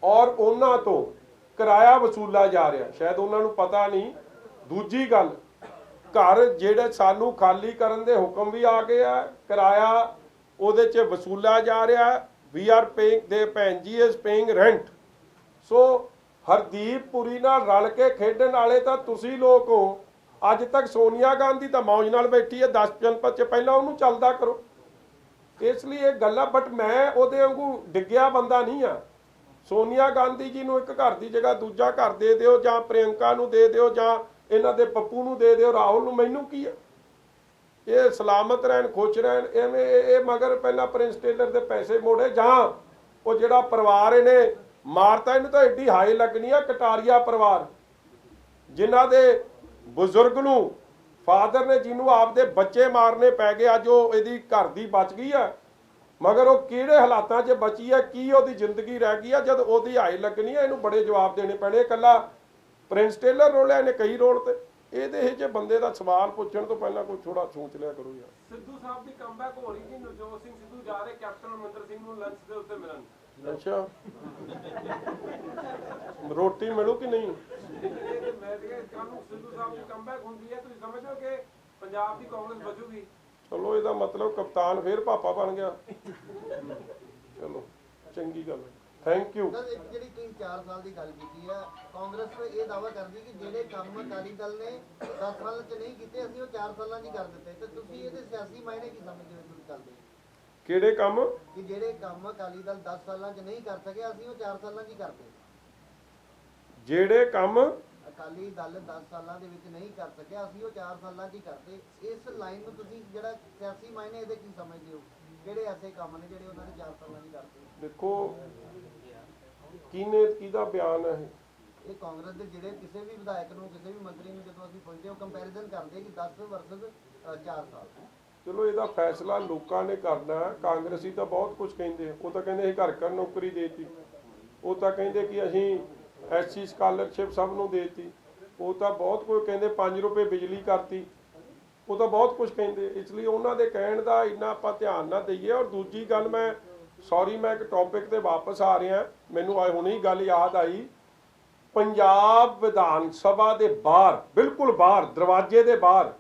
ਔਰ ਉਹਨਾਂ ਤੋਂ ਕਿਰਾਇਆ ਵਸੂਲਾ ਜਾ ਰਿਹਾ, ਸ਼ਾਇਦ ਉਹਨਾਂ ਨੂੰ ਪਤਾ ਨਹੀਂ। ਦੂਜੀ ਗੱਲ, ਘਰ ਜਿਹੜੇ ਸਾਨੂੰ ਖਾਲੀ ਕਰਨ ਦੇ ਹੁਕਮ ਵੀ ਆ ਗਏ ਆ, ਕਿਰਾਇਆ ਉਹਦੇ 'ਚ ਵਸੂਲਾ ਜਾ ਰਿਹਾ। ਵੀ ਆਰ ਪੇਇੰਗ ਦੇ ਭੈਣ ਜੀ ਇਜ਼ ਪੇਇੰਗ ਰੈਂਟ। ਸੋ ਹਰਦੀਪ ਪੁਰੀ ਨਾਲ ਰਲ ਕੇ ਖੇਡਣ ਵਾਲੇ ਤਾਂ ਤੁਸੀਂ ਲੋਕ ਹੋ। ਅੱਜ ਤੱਕ ਸੋਨੀਆ ਗਾਂਧੀ ਤਾਂ ਮੌਜ ਨਾਲ ਬੈਠੀ ਹੈ 10 ਜਨਪਦ 'ਚ, ਪਹਿਲਾਂ ਉਹਨੂੰ ਚੱਲਦਾ ਕਰੋ। ਇਸ ਲਈ ਇਹ ਗੱਲ ਆ, ਬਟ ਮੈਂ ਉਹਦੇ ਵਾਂਗੂ ਡਿੱਗਿਆ ਬੰਦਾ ਨਹੀਂ ਆ। ਸੋਨੀਆ ਗਾਂਧੀ ਜੀ ਨੂੰ ਇੱਕ ਘਰ ਦੀ ਜਗ੍ਹਾ ਦੂਜਾ ਘਰ ਦੇ ਦਿਓ, ਜਾਂ ਪ੍ਰਿਯੰਕਾ ਨੂੰ ਦੇ ਦਿਓ, ਜਾਂ ਇਹਨਾਂ ਦੇ ਪੱਪੂ ਨੂੰ ਦੇ ਦਿਓ, ਰਾਹੁਲ ਨੂੰ, ਮੈਨੂੰ ਕੀ ਆ। ਇਹ ਸਲਾਮਤ ਰਹਿਣ, ਖੁਸ਼ ਰਹਿਣ। ਐਵੇਂ ਇਹ ਮਗਰ ਪਹਿਲਾਂ ਪ੍ਰਿੰਸ ਟੇਲਰ ਦੇ ਪੈਸੇ ਮੋੜੇ, ਜਾਂ ਉਹ ਜਿਹੜਾ ਪਰਿਵਾਰ ਇਹਨੇ ਮਾਰਤਾ, ਇਹਨੂੰ ਤਾਂ ਐਡੀ ਹਾਈ ਲੱਗਣੀ ਆ। ਕਟਾਰੀਆ ਪਰਿਵਾਰ ਜਿਨ੍ਹਾਂ ਦੇ ਬਜ਼ੁਰਗ ਨੂੰ ਫਾਦਰ ਨੇ, ਜਿਹਨੂੰ ਆਪਦੇ ਬੱਚੇ ਮਾਰਨੇ ਪੈ ਗਏ, ਅੱਜ ਉਹ ਇਹਦੀ ਘਰ ਦੀ ਬਚ ਗਈ ਆ। ਮਗਰ ਉਹ ਕਿਹੜੇ ਹਾਲਾਤਾਂ 'ਚ ਬਚੀ ਆ, ਕੀ ਉਹਦੀ ਜ਼ਿੰਦਗੀ ਰਹਿ ਗਈ ਆ, ਜਦ ਉਹਦੀ ਹਾਈ ਲੱਗਣੀ ਆ। ਇਹਨੂੰ ਬੜੇ ਜਵਾਬ ਦੇਣੇ ਪੈਣੇ। ਇਕੱਲਾ ਪ੍ਰਿੰਸ ਟੇਲਰ ਰੋਲਿਆ, ਇਹਨੇ ਕਈ ਰੋਲ ਤੇ। ਇਹਦੇ ਇਹ ਜੇ ਬੰਦੇ ਦਾ ਸਵਾਲ ਪੁੱਛਣ ਤੋਂ ਪਹਿਲਾਂ ਕੋਈ ਥੋੜਾ ਸੋਚ ਲਿਆ ਕਰੋ ਯਾਰ। ਸਿੱਧੂ ਸਾਹਿਬ ਦੀ ਕਮਬੈਕ ਹੋ ਰਹੀ ਜੀ। ਨਵਜੋਤ ਸਿੰਘ ਸਿੱਧੂ ਜਾ ਰਹੇ ਕੈਪਟਨ ਅਮਰਿੰਦਰ ਸਿੰਘ ਨੂੰ ਲੰਚ ਦੇ ਉੱਤੇ ਮਿਲਣ। ਅੱਛਾ, ਰੋਟੀ ਮਿਲੂ ਕਿ ਨਹੀਂ? ਮੈਂ ਕਿਹਾ ਕੱਲ ਨੂੰ ਸਿੱਧੂ ਸਾਹਿਬ ਦੀ ਕਮਬੈਕ ਹੁੰਦੀ ਹੈ, ਤੁਸੀਂ ਸਮਝੋ ਕਿ ਪੰਜਾਬ ਦੀ ਕਾਂਗਰਸ ਬਚੂਗੀ। ਚਲੋ ਇਹਦਾ ਮਤਲਬ ਕਪਤਾਨ ਫੇਰ ਪਾਪਾ ਬਣ ਗਿਆ। ਚਲੋ ਚੰਗੀ ਗੱਲ ਹੈ, ਥੈਂਕ ਯੂ। ਜਿਹੜੀ ਤੁਸੀਂ 4 ਸਾਲ ਦੀ ਗੱਲ ਕੀਤੀ ਆ, ਕਾਂਗਰਸ ਇਹ ਦਾਅਵਾ ਕਰਦੀ ਕਿ ਜਿਹੜੇ ਕੰਮ ਅਕਾਲੀ ਦਲ ਨੇ 10 ਸਾਲਾਂ 'ਚ ਨਹੀਂ ਕੀਤੇ, ਅਸੀਂ ਉਹ 4 ਸਾਲਾਂ 'ਚ ਹੀ ਕਰ ਦਿੱਤੇ। ਤੇ ਤੁਸੀਂ ਇਹਦੇ ਸਿਆਸੀ ਮਾਇਨੇ ਕੀ ਸਮਝਦੇ ਹੋ ਤੁਸੀਂ ਚੱਲਦੇ? ਕਿਹੜੇ ਕੰਮ? ਕਿ ਜਿਹੜੇ ਕੰਮ ਅਕਾਲੀ ਦਲ 10 ਸਾਲਾਂ 'ਚ ਨਹੀਂ ਕਰ ਸਕਿਆ, ਅਸੀਂ ਉਹ 4 ਸਾਲਾਂ 'ਚ ਹੀ ਕਰਦੇ। ਜਿਹੜੇ ਕੰਮ ਅਕਾਲੀ ਦਲ 10 ਸਾਲਾਂ ਦੇ ਵਿੱਚ ਨਹੀਂ ਕਰ ਸਕਿਆ, ਅਸੀਂ ਉਹ 4 ਸਾਲਾਂ 'ਚ ਹੀ ਕਰਦੇ। ਇਸ ਲਾਈਨ ਨੂੰ ਤੁਸੀਂ ਜਿਹੜਾ ਸਿਆਸੀ ਮਾਇਨੇ ਇਹਦੇ ਕੀ ਸਮਝਦੇ ਹੋ? ਕਿਹੜੇ ਐਸੇ ਕੰਮ ਨੇ ਜਿਹੜੇ ਉਹਨਾਂ ਨੇ 4 ਸਾਲਾਂ 'ਚ ਹੀ ਕਰਤੇ? ਦੇਖੋ, ਕਿਹਦਾ ਬਿਆਨ ਹੈ ਇਹ ਕਾਂਗਰਸ ਦੇ ਜਿਹੜੇ ਕਿਸੇ ਵੀ ਵਿਧਾਇਕ ਨੂੰ, ਕਿਸੇ ਵੀ ਮੰਤਰੀ ਨੂੰ ਜਦੋਂ ਅਸੀਂ ਪੁੱਛਦੇ ਹਾਂ, ਕੰਪੈਰੀਜ਼ਨ ਕਰਦੇ ਕਿ 10 ਵਰਸਸ 4 ਸਾਲ। ਚਲੋ ਇਹਦਾ ਫੈਸਲਾ ਲੋਕਾਂ ਨੇ ਕਰਨਾ। ਕਾਂਗਰਸੀ ਤਾਂ ਬਹੁਤ ਕੁਝ ਕਹਿੰਦੇ, ਉਹ ਤਾਂ ਕਹਿੰਦੇ ਅਸੀਂ ਘਰ ਘਰ ਨੌਕਰੀ ਦੇਤੀ, ਉਹ ਤਾਂ ਕਹਿੰਦੇ ਕਿ ਅਸੀਂ ਐਸਸੀ ਸਕਾਲਰਸ਼ਿਪ ਸਭ ਨੂੰ ਦੇਤੀ, ਉਹ ਤਾਂ ਬਹੁਤ ਕੁਝ ਕਹਿੰਦੇ, 5 ਰੁਪਏ ਬਿਜਲੀ ਕਰਤੀ, ਉਹ ਤਾਂ ਬਹੁਤ ਕੁਝ ਕਹਿੰਦੇ। ਇਸ ਲਈ ਉਹਨਾਂ ਦੇ ਕਹਿਣ ਦਾ ਇੰਨਾ ਆਪਾਂ ਧਿਆਨ ਨਾ ਦਈਏ। ਔਰ ਦੂਜੀ ਗੱਲ, ਮੈਂ ਇੱਕ ਟੌਪਿਕ ਤੇ ਵਾਪਸ ਆ ਰਿਹਾ। ਮੈਨੂੰ ਹੁਣੇ ਹੀ ਗੱਲ ਯਾਦ ਆਈ। ਪੰਜਾਬ ਵਿਧਾਨ ਸਭਾ ਦੇ ਬਾਹਰ, ਬਿਲਕੁਲ ਬਾਹਰ, ਦਰਵਾਜ਼ੇ ਦੇ ਬਾਹਰ,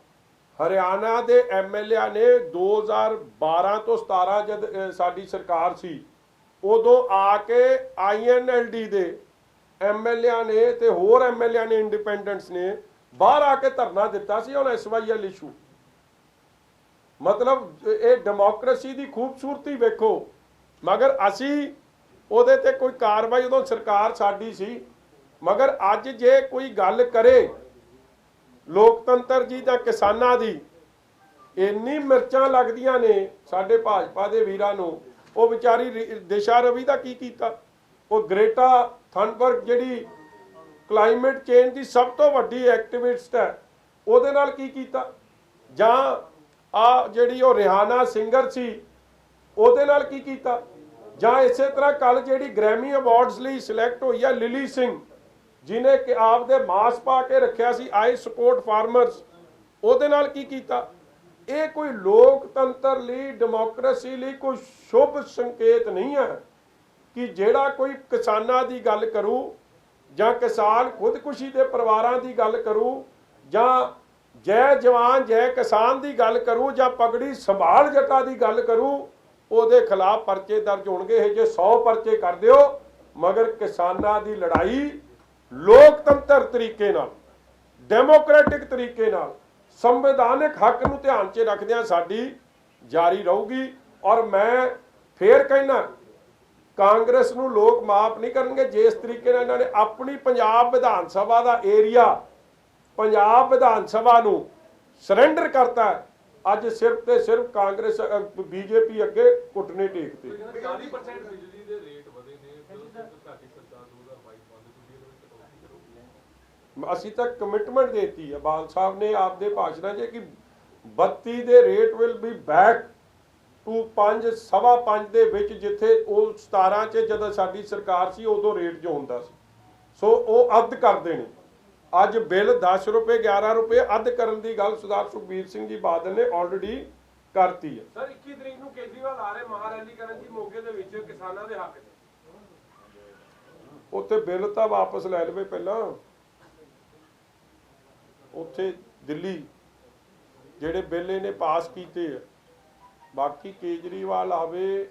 ਹਰਿਆਣਾ ਦੇ ਐਮਐਲਏ ਨੇ 2012 ਤੋਂ 17 ਜਦ ਸਾਡੀ ਸਰਕਾਰ ਸੀ, ਉਦੋਂ ਆ ਕੇ ਆਈਐਨਐਲਡੀ ਦੇ ਐਮਐਲਏ ਨੇ ਤੇ ਹੋਰ ਐਮਐਲਏ ਨੇ, ਇੰਡੀਪੈਂਡੈਂਟਸ ਨੇ ਬਾਹਰ ਆ ਕੇ ਧਰਨਾ ਦਿੱਤਾ ਸੀ ਔਨ SYL ਇਸ਼ੂ। ਮਤਲਬ ਇਹ ਡੈਮੋਕ੍ਰੇਸੀ ਦੀ ਖੂਬਸੂਰਤੀ ਵੇਖੋ। ਮਗਰ ਅਸੀਂ ਉਹਦੇ ਤੇ ਕੋਈ ਕਾਰਵਾਈ, ਉਦੋਂ ਸਰਕਾਰ ਸਾਡੀ ਸੀ, ਮਗਰ ਅੱਜ ਜੇ ਕੋਈ ਗੱਲ ਕਰੇ ਲੋਕਤੰਤਰ ਜੀ ਜਾਂ ਕਿਸਾਨਾਂ ਦੀ, ਇੰਨੀ ਮਿਰਚਾਂ ਲੱਗਦੀਆਂ ਨੇ ਸਾਡੇ ਭਾਜਪਾ ਦੇ ਵੀਰਾਂ ਨੂੰ। ਉਹ ਵਿਚਾਰੀ ਦਿਸ਼ਾ ਰਵੀ ਦਾ ਕੀ ਕੀਤਾ? ਉਹ ਗ੍ਰੇਟਾ ਥਨਬਰਗ ਜਿਹੜੀ ਕਲਾਈਮੇਟ ਚੇਂਜ ਦੀ ਸਭ ਤੋਂ ਵੱਡੀ ਐਕਟਿਵਿਸਟ ਹੈ, ਉਹਦੇ ਨਾਲ ਕੀ ਕੀਤਾ? ਜਾਂ ਆ ਜਿਹੜੀ ਉਹ ਰਿਹਾਨਾ ਸਿੰਗਰ ਸੀ, ਉਹਦੇ ਨਾਲ ਕੀ ਕੀਤਾ? ਜਾਂ ਇਸੇ ਤਰ੍ਹਾਂ ਕੱਲ ਜਿਹੜੀ ਗ੍ਰੈਮੀ ਅਵਾਰਡਸ ਲਈ ਸਿਲੈਕਟ ਹੋਈ ਆ ਲਿਲੀ ਸਿੰਘ, ਜਿਹਨੇ ਕਿ ਆਪਦੇ ਮਾਸ ਪਾ ਕੇ ਰੱਖਿਆ ਸੀ ਆਈ ਸਪੋਰਟ ਫਾਰਮਰਸ, ਉਹਦੇ ਨਾਲ ਕੀ ਕੀਤਾ? ਇਹ ਕੋਈ ਲੋਕਤੰਤਰ ਲਈ, ਡੈਮੋਕ੍ਰੇਸੀ ਲਈ ਕੋਈ ਸ਼ੁਭ ਸੰਕੇਤ ਨਹੀਂ ਹੈ ਕਿ ਜਿਹੜਾ ਕੋਈ ਕਿਸਾਨਾਂ ਦੀ ਗੱਲ ਕਰੂ, ਜਾਂ ਕਿਸਾਨ ਖੁਦਕੁਸ਼ੀ ਦੇ ਪਰਿਵਾਰਾਂ ਦੀ ਗੱਲ ਕਰੂ, ਜਾਂ ਜੈ ਜਵਾਨ ਜੈ ਕਿਸਾਨ ਦੀ ਗੱਲ ਕਰੂ, ਜਾਂ ਪਗੜੀ ਸੰਭਾਲ ਜੱਟਾਂ ਦੀ ਗੱਲ ਕਰੂ, ਉਹਦੇ ਖਿਲਾਫ ਪਰਚੇ ਦਰਜ ਹੋਣਗੇ। ਇਹ ਜੇ 100 ਪਰਚੇ ਕਰ ਦਿਓ, ਮਗਰ ਕਿਸਾਨਾਂ ਦੀ ਲੜਾਈ ਲੋਕਤੰਤਰ ਤਰੀਕੇ ਨਾਲ, ਡੈਮੋਕ੍ਰੈਟਿਕ ਤਰੀਕੇ ਨਾਲ, ਸੰਵਿਧਾਨਕ ਹੱਕ ਨੂੰ ਧਿਆਨ 'ਚ ਰੱਖਦਿਆਂ ਸਾਡੀ ਜਾਰੀ ਰਹੂਗੀ। ਔਰ ਮੈਂ ਫੇਰ ਕਹਿਣਾ, ਕਾਂਗਰਸ ਨੂੰ ਲੋਕ ਮਾਫ ਨਹੀਂ ਕਰਨਗੇ। ਜਿਸ ਤਰੀਕੇ ਨਾਲ ਇਹਨਾਂ ਨੇ ਆਪਣੀ ਪੰਜਾਬ ਵਿਧਾਨ ਸਭਾ ਦਾ ਏਰੀਆ, ਪੰਜਾਬ ਵਿਧਾਨ ਸਭਾ ਨੂੰ ਸਰੈਂਡਰ ਕਰਤਾ, ਅੱਜ ਸਿਰਫ ਤੇ ਸਿਰਫ ਕਾਂਗਰਸ BJP ਅੱਗੇ ਘੁਟਨੇ ਟੇਕਦੇ। 40% ਬਿਜਲੀ ਦੇ ਰੇਟ ਵਧੇ ਨੇ ਜਦੋਂ ਤੁਹਾਡੀ ਸਰਕਾਰ 2022 ਬੰਦ, ਤੁਸੀਂ ਇਹਦੇ ਵਿੱਚ ਕਟੌਤੀ ਕਰੋਗੇ? ਅਸੀਂ ਤਾਂ ਕਮਿਟਮੈਂਟ ਦੇਤੀ ਹੈ ਬਾਲ ਸਾਹਿਬ ਨੇ ਆਪਦੇ ਭਾਸ਼ਣਾਂ 'ਚ ਕਿ 32 ਦੇ rate will be back to 5, ਸਵਾ 5 ਦੇ ਵਿੱਚ, ਜਿੱਥੇ ਉਹ 17 'ਚ ਜਦੋਂ ਸਾਡੀ ਸਰਕਾਰ ਸੀ ਉਦੋਂ ਰੇਟ ਜੋ ਹੁੰਦਾ ਸੀ। ਸੋ ਉਹ ਅੱਧ ਕਰ ਦੇਣੇ। ਅੱਜ ਬਿੱਲ 10 ਰੁਪਏ 11 ਰੁਪਏ ਅੱਧ ਕਰਨ ਦੀ ਗੱਲ ਸਰਦਾਰ ਸੁਖਬੀਰ ਸਿੰਘ ਜੀ ਬਾਦਲ ਨੇ ਆਲਰੇਡੀ ਕਰਤੀ ਹੈ। ਸਰ 21 ਤਰੀਕ ਨੂੰ ਕੇਜਰੀਵਾਲ ਆ ਰਹੇ ਮਹਾਰੈਲੀ ਕਰਨ ਜੀ ਮੋਗੇ ਦੇ ਵਿੱਚ ਕਿਸਾਨਾਂ ਦੇ ਹੱਕ 'ਚ। ਉੱਥੇ ਬਿੱਲ ਤਾਂ ਵਾਪਸ ਲੈ ਲਵੇ ਪਹਿਲਾਂ। ਉੱਥੇ ਦਿੱਲੀ ਜਿਹੜੇ ਬਿੱਲ ਇਹਨੇ ਪਾਸ ਕੀਤੇ ਆ, ਬਾਕੀ ਕੇਜਰੀਵਾਲ ਆਵੇ,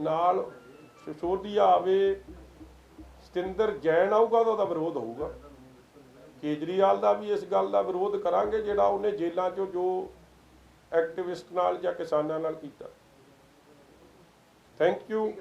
ਨਾਲ ਸਿਸੋਦੀਆ ਆਵੇ, ਸਤਿੰਦਰ ਜੈਨ ਆਊਗਾ ਤਾਂ ਉਹਦਾ ਵਿਰੋਧ ਹੋਊਗਾ। ਕੇਜਰੀਵਾਲ ਦਾ ਵੀ ਇਸ ਗੱਲ ਦਾ ਵਿਰੋਧ ਕਰਾਂਗੇ ਜਿਹੜਾ ਉਹਨੇ ਜੇਲ੍ਹਾਂ 'ਚੋਂ ਜੋ ਐਕਟਿਵਿਸਟ ਨਾਲ ਜਾਂ ਕਿਸਾਨਾਂ ਨਾਲ ਕੀਤਾ। Thank you.